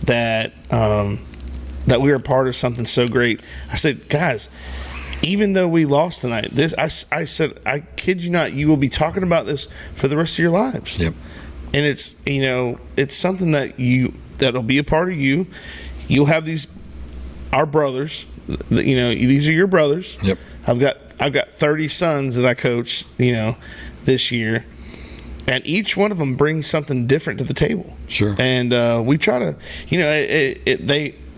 that we are part of something so great. I said, guys, even though we lost tonight, I said, I kid you not, you will be talking about this for the rest of your lives. Yep. And it's it's something that'll be a part of you. You'll have our brothers. These are your brothers. Yep. I've got 30 sons that I coach. This year, and each one of them brings something different to the table. Sure. And we try to,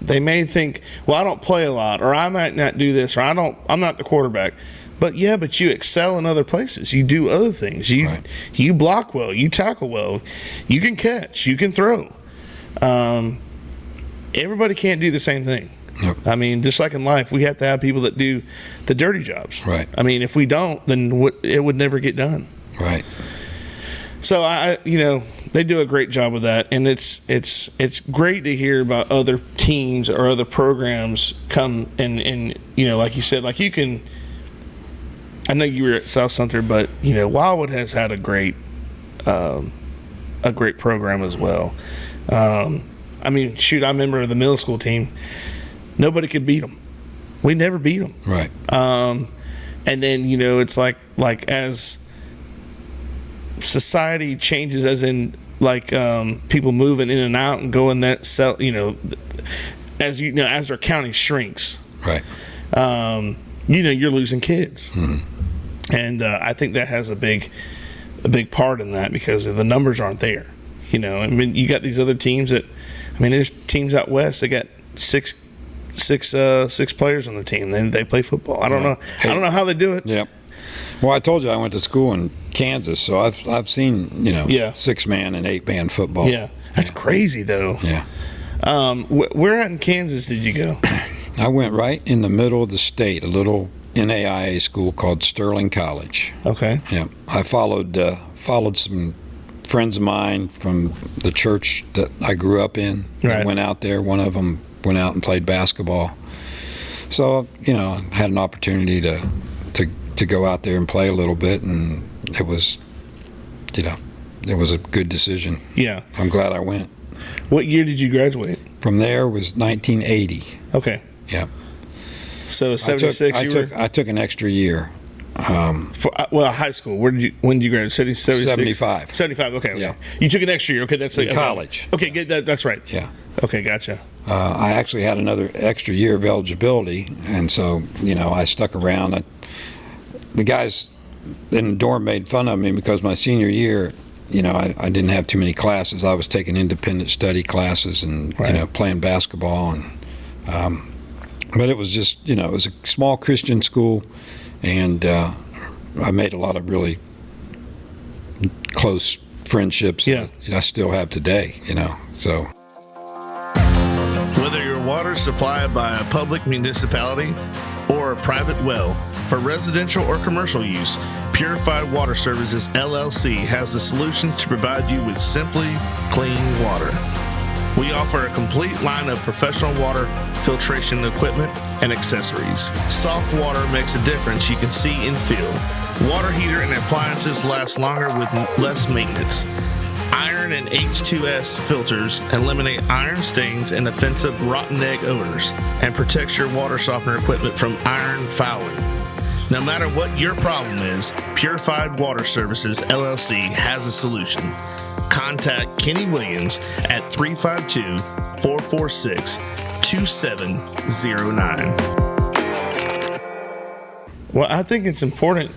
They may think, well, I don't play a lot, or I might not do this, or I'm not the quarterback. But you excel in other places. You do other things. You block well. You tackle well. You can catch. You can throw. Everybody can't do the same thing. Nope. I mean, just like in life, we have to have people that do the dirty jobs. Right. I mean, if we don't, then it would never get done. Right. So they do a great job with that, and it's great to hear about other teams or other programs come and like you said, like you can. I know you were at South Sumter, but Wildwood has had a great program as well. I mean, shoot, I remember the middle school team. Nobody could beat them. We never beat them. Right. And then it's like as society changes, as in people moving in and out and going that cell, as our county shrinks, right. You're losing kids. Mm-hmm. And I think that has a big part in that, because the numbers aren't there. I mean, you got these other teams there's teams out west that got six players on the team. They play football. I don't know. I don't know how they do it. Yeah. Well, I told you I went to school in Kansas, so I've seen 6-man and 8-man football. Yeah, that's crazy though. Yeah. Where out in Kansas did you go? I went right in the middle of the state, a little NAIA school called Sterling College. Okay. Yeah. I followed some friends of mine from the church that I grew up in. Right. Went out there. One of them went out and played basketball. So I had an opportunity to go out there and play a little bit, and it was a good decision. Yeah. I'm glad I went. What year did you graduate? From there was 1980. Okay. Yeah. So 76. I took an extra year. High school. When did you graduate? 76? 75. 75. Okay. Yeah. You took an extra year. Okay, that's in college. Okay, that's right. Yeah. Okay, gotcha. I actually had another extra year of eligibility, and so I stuck around. The guys in the dorm made fun of me because my senior year I didn't have too many classes. I was taking independent study classes and playing basketball, and but it was just it was a small Christian school, and I made a lot of really close friendships that I still have today. So. Whether your water is supplied by a public municipality or a private well, for residential or commercial use, Purified Water Services LLC has the solutions to provide you with simply clean water. We offer a complete line of professional water filtration equipment and accessories. Soft water makes a difference you can see and feel. Water heater and appliances last longer with less maintenance. Iron and H2S filters eliminate iron stains and offensive rotten egg odors, and protects your water softener equipment from iron fouling. No matter what your problem is, Purified Water Services LLC has a solution. Contact Kenny Williams at 352-446-2709. Well, I think it's important.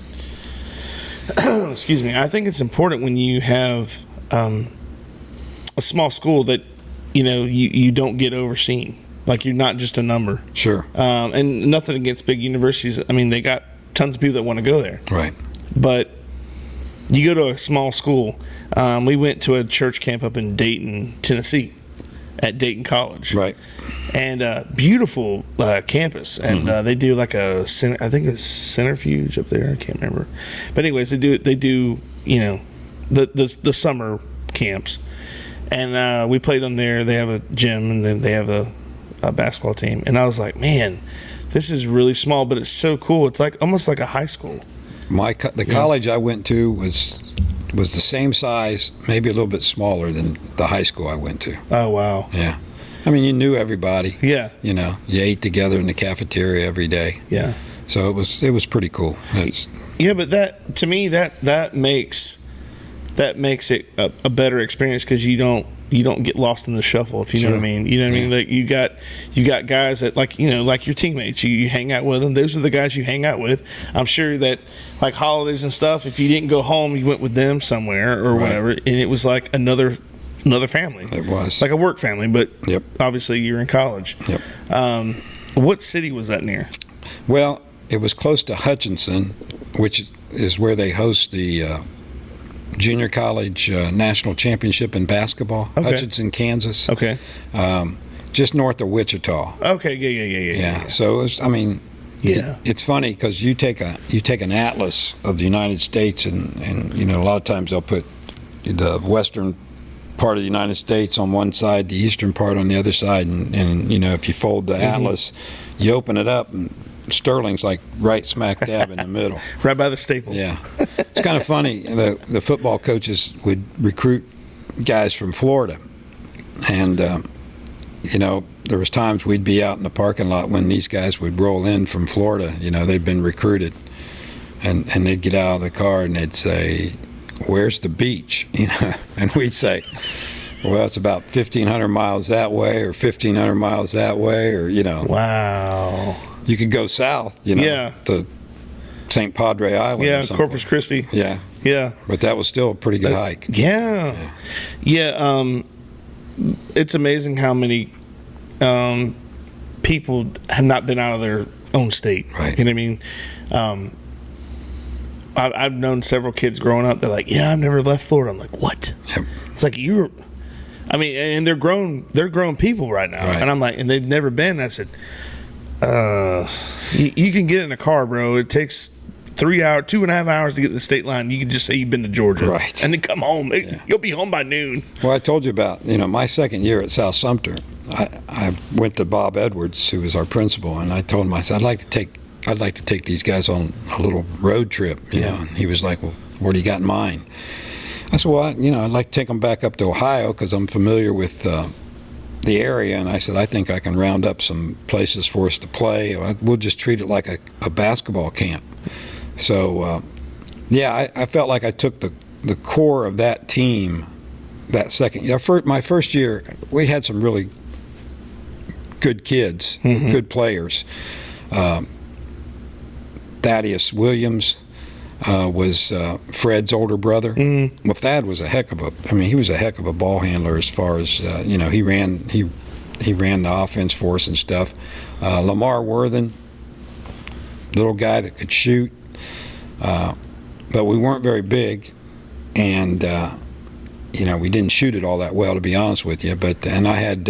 Excuse me. I think it's important when you have a small school that you don't get overseen. Like, you're not just a number. Sure. And nothing against big universities. I mean, they got tons of people that want to go there. Right. But you go to a small school. We went to a church camp up in Dayton, Tennessee, at Dayton College. Right. And beautiful campus. And they do like I think it's centrifuge up there. I can't remember. But anyways, they do the summer camps. And we played on there. They have a gym, and then they have a basketball team. And I was like, man, this is really small, but it's so cool. It's like almost like a high school. The college I went to was the same size, maybe a little bit smaller than the high school I went to. Oh, wow. Yeah. I mean, you knew everybody. Yeah. You ate together in the cafeteria every day. Yeah. So it was pretty cool. But that, to me, that makes it a better experience, because you don't get lost in the shuffle, if you know what I mean. You know what I mean? Like, you got guys that, like your teammates, you hang out with them. Those are the guys you hang out with. I'm sure that, like, holidays and stuff, if you didn't go home, you went with them somewhere or whatever, and it was like another family. It was like a work family, but yep. Obviously you're in college. Yep. What city was that near? Well, it was close to Hutchinson, which is where they host the junior college national championship in basketball. Okay. Hutchinson, Kansas. Okay. Just north of Wichita. Okay. Yeah. So it was, it's funny because you take an atlas of the United States, and a lot of times they'll put the western part of the United States on one side, the eastern part on the other side, and if you fold the atlas, you open it up, and Sterling's like right smack dab in the middle. Right by the staple. Yeah. It's kind of funny. The football coaches would recruit guys from Florida. And, there was times we'd be out in the parking lot when these guys would roll in from Florida. They'd been recruited. And they'd get out of the car and they'd say, "Where's the beach?" And we'd say, "Well, it's about 1,500 miles that way, or 1,500 miles that way," or, Wow. You could go south, to St. Padre Island. Yeah, Corpus Christi. Yeah. Yeah. But that was still a pretty good hike. Yeah. It's amazing how many people have not been out of their own state. Right. You know what I mean? I've known several kids growing up. They're like, "Yeah, I've never left Florida." I'm like, "What?" Yep. It's like and they're grown people right now. Right. And I'm like, and they've never been. And I said, you can get in a car, bro. It takes 2.5 hours to get to the state line. You can just say you've been to Georgia, right, and then come home. You'll be home by noon. Well, I told you about my second year at South Sumter. I went to Bob Edwards, who was our principal, and I told him, I said, I'd like to take these guys on a little road trip, And he was like, "Well, what do you got in mind?" I said, "Well, I'd like to take them back up to Ohio because I'm familiar with the area." And I said, "I think I can round up some places for us to play. We'll just treat it like a basketball camp." So, I felt like I took the core of that team that second year. My first year, we had some really good kids, good players. Thaddeus Williams, was Fred's older brother. Mm-hmm. Well, Thad was he was a heck of a ball handler as far as, he ran the offense for us and stuff. Lamar Worthen, little guy that could shoot, but we weren't very big, and we didn't shoot it all that well, to be honest with you. And I had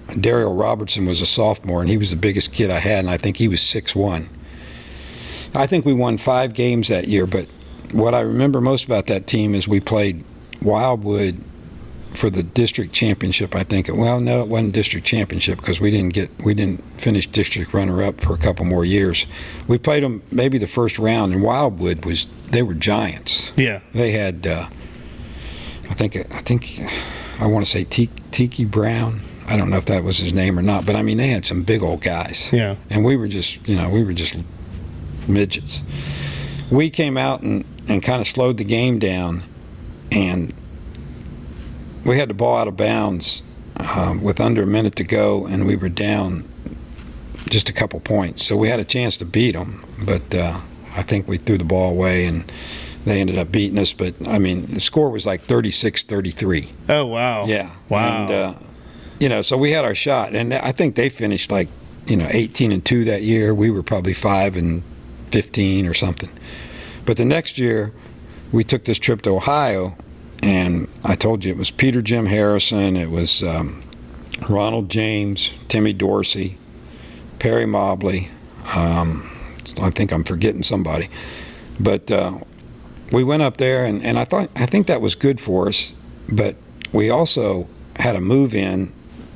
Daryl Robertson was a sophomore, and he was the biggest kid I had, and I think he was 6'1". I think we won 5 games that year, but what I remember most about that team is we played Wildwood for the district championship, I think. Well, no, it wasn't district championship because we didn't finish district runner-up for a couple more years. We played them maybe the first round, and Wildwood they were giants. Yeah. They had, I think I want to say Tiki Brown. I don't know if that was his name or not, but I mean, they had some big old guys. Yeah. And we were just midgets. We came out and kind of slowed the game down, and we had the ball out of bounds with under a minute to go, and we were down just a couple points. So we had a chance to beat them, but I think we threw the ball away, and they ended up beating us. But, I mean, the score was like 36-33. Oh, wow. Yeah. Wow. And, so we had our shot. And I think they finished like, 18-2 that year. We were probably 5-15 or something. But the next year, we took this trip to Ohio, and I told you it was Peter Jim Harrison, it was Ronald James, Timmy Dorsey, Perry Mobley. I think I'm forgetting somebody. But we went up there, and I think that was good for us. But we also had a move-in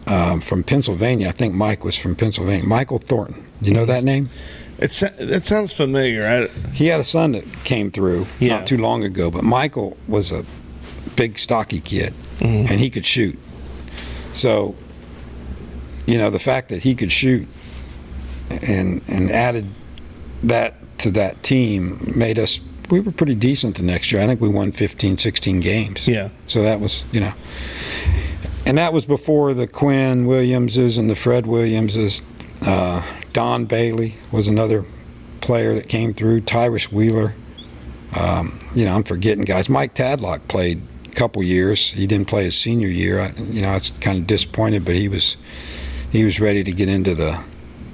from Pennsylvania. I think Mike was from Pennsylvania. Michael Thornton. You know that name? That sounds familiar. He had a son that came through not too long ago, but Michael was a big, stocky kid, and he could shoot. So, the fact that he could shoot and added that to that team made us, we were pretty decent the next year. I think we won 15, 16 games. Yeah. So that was, and that was before the Quinn Williamses and the Fred Williamses. Don Bailey was another player that came through. Tyrus Wheeler. I'm forgetting guys. Mike Tadlock played a couple years. He didn't play his senior year. I was kind of disappointed, but he was ready to get into the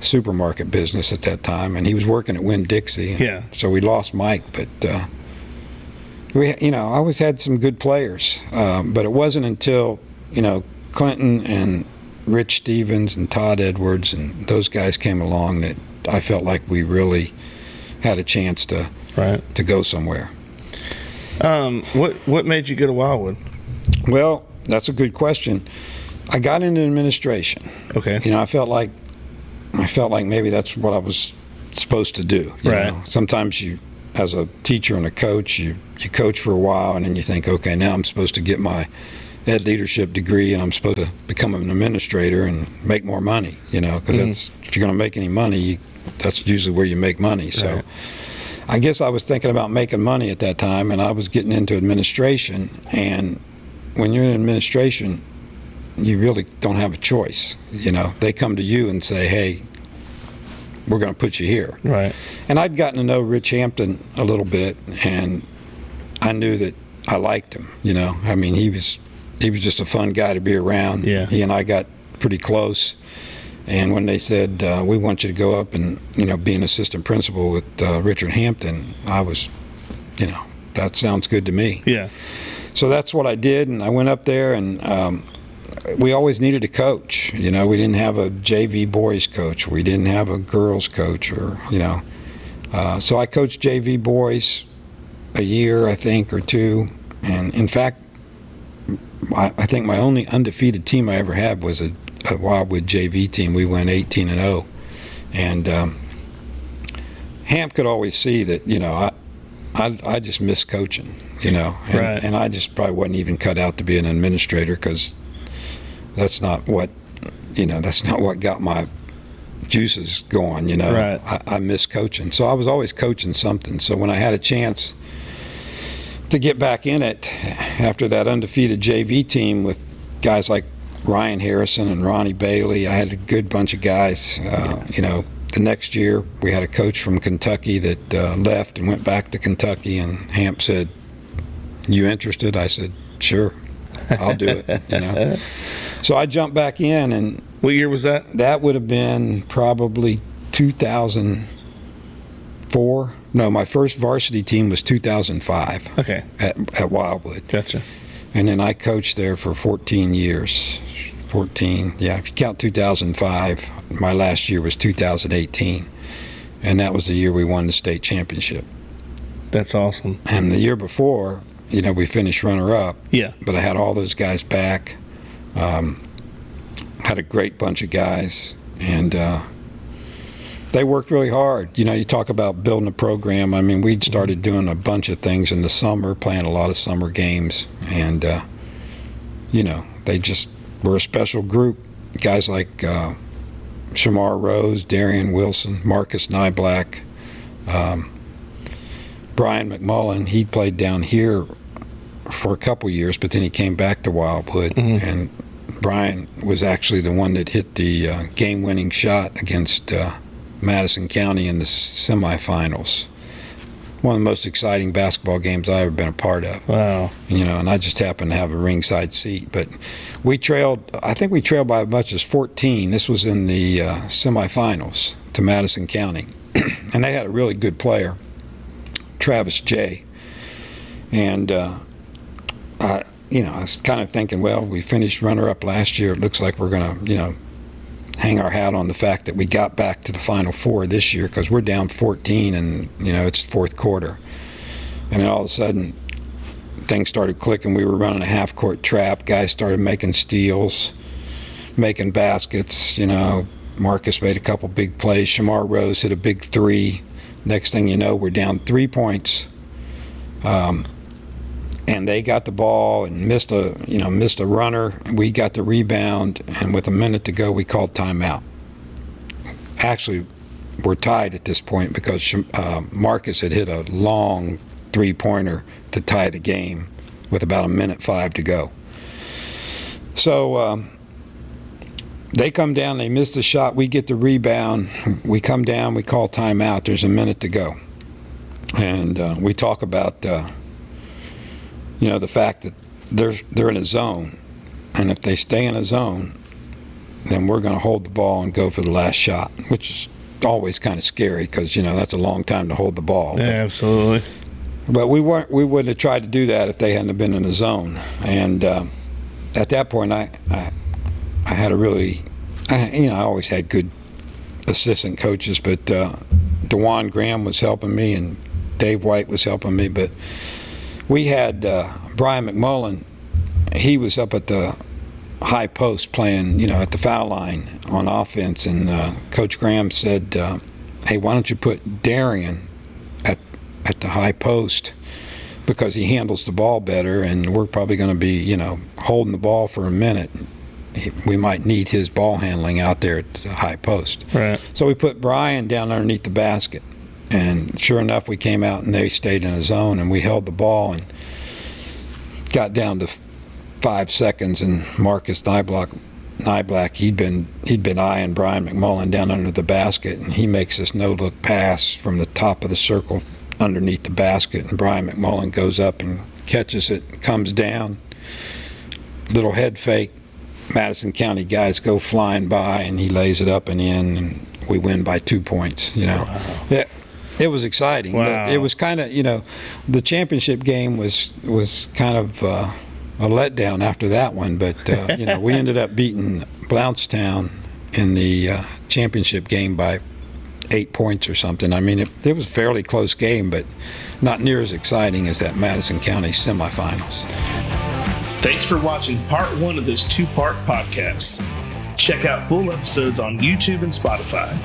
supermarket business at that time, and he was working at Winn-Dixie. Yeah. So we lost Mike, but I always had some good players. But it wasn't until Clinton and Rich Stevens and Todd Edwards and those guys came along that I felt like we really had a chance to go somewhere. What made you go to Wildwood? Well, that's a good question. I got into administration. Okay. I felt like maybe that's what I was supposed to do. You know? Sometimes you, as a teacher and a coach, you coach for a while, and then you think, okay, now I'm supposed to get my ed leadership degree, and I'm supposed to become an administrator and make more money, because if you're going to make any money, that's usually where you make money. So I guess I was thinking about making money at that time, and I was getting into administration. And when you're in administration, you really don't have a choice. They come to you and say, hey, we're going to put you here. Right. And I'd gotten to know Rich Hampton a little bit, and I knew that I liked him. I mean, he was just a fun guy to be around. Yeah. He and I got pretty close. And when they said, we want you to go up and, be an assistant principal with Richard Hampton, I was, that sounds good to me. Yeah. So that's what I did, and I went up there, and we always needed a coach. We didn't have a JV boys coach. We didn't have a girls coach, or, so I coached JV boys a year, I think, or two. And, in fact, I think my only undefeated team I ever had was a Wildwood JV team. We went 18-0, and Hamp could always see that I just missed coaching, and I just probably wasn't even cut out to be an administrator, because that's not what got my juices going. I miss coaching, so I was always coaching something. So when I had a chance to get back in it after that undefeated JV team with guys like Ryan Harrison and Ronnie Bailey, I had a good bunch of guys, the next year, we had a coach from Kentucky that left and went back to Kentucky, and Hamp said, "You interested?" I said, "Sure, I'll do it." So I jumped back in, and what year was that? That would have been probably 2004. No, my first varsity team was 2005. Okay. At Wildwood. Gotcha. And then I coached there for 14 years. 14, yeah. If you count 2005, my last year was 2018, and that was the year we won the state championship. That's awesome. And the year before, we finished runner-up. Yeah. But I had all those guys back. Had a great bunch of guys, and they worked really hard. You talk about building a program. I mean, we'd started doing a bunch of things in the summer, playing a lot of summer games, and they just were a special group. Guys like Shamar Rose, Darian Wilson, Marcus Nyblack, Brian McMullen. He played down here for a couple years, but then he came back to Wildwood, and Brian was actually the one that hit the game-winning shot against Madison County in the semifinals. One of the most exciting basketball games I've ever been a part of. Wow. And I just happened to have a ringside seat. But I think we trailed by as much as 14. This was in the semifinals to Madison County. And they had a really good player, Travis J. And, I was kind of thinking, well, we finished runner-up last year. It looks like we're going to, hang our hat on the fact that we got back to the Final Four this year, because we're down 14 and, it's fourth quarter. And then all of a sudden, things started clicking. We were running a half-court trap. Guys started making steals, making baskets. Marcus made a couple big plays. Shamar Rose hit a big three. Next thing you know, we're down 3 points. And they got the ball and missed a runner. We got the rebound, and with a minute to go, we called timeout. Actually, we're tied at this point because Marcus had hit a long three-pointer to tie the game with about 1:05 to go. So they come down, they miss the shot, we get the rebound, we come down, we call timeout, there's a minute to go. And we talk about the fact that they're in a zone, and if they stay in a zone, then we're going to hold the ball and go for the last shot, which is always kind of scary because that's a long time to hold the ball. Yeah, absolutely. But we wouldn't have tried to do that if they hadn't been in a zone. And at that point, I had I always had good assistant coaches, but DeJuan Graham was helping me and Dave White was helping me, but we had Brian McMullen. He was up at the high post playing, at the foul line on offense, and Coach Graham said, "Hey, why don't you put Darian at the high post because he handles the ball better, and we're probably going to be, holding the ball for a minute. We might need his ball handling out there at the high post." Right. So we put Brian down underneath the basket. And sure enough, we came out and they stayed in a zone, and we held the ball and got down to 5 seconds. And Marcus Nyblack, he'd been eyeing Brian McMullen down under the basket, and he makes this no-look pass from the top of the circle underneath the basket, and Brian McMullen goes up and catches it, comes down, little head fake. Madison County guys go flying by, and he lays it up and in, and we win by 2 points. Wow. It was exciting. Wow. It was kind of, the championship game was kind of a letdown after that one, but we ended up beating Blountstown in the championship game by 8 points or something. I mean, it was a fairly close game, but not near as exciting as that Madison County semifinals. Thanks for watching part 1 of this 2-part podcast. Check out full episodes on YouTube and Spotify.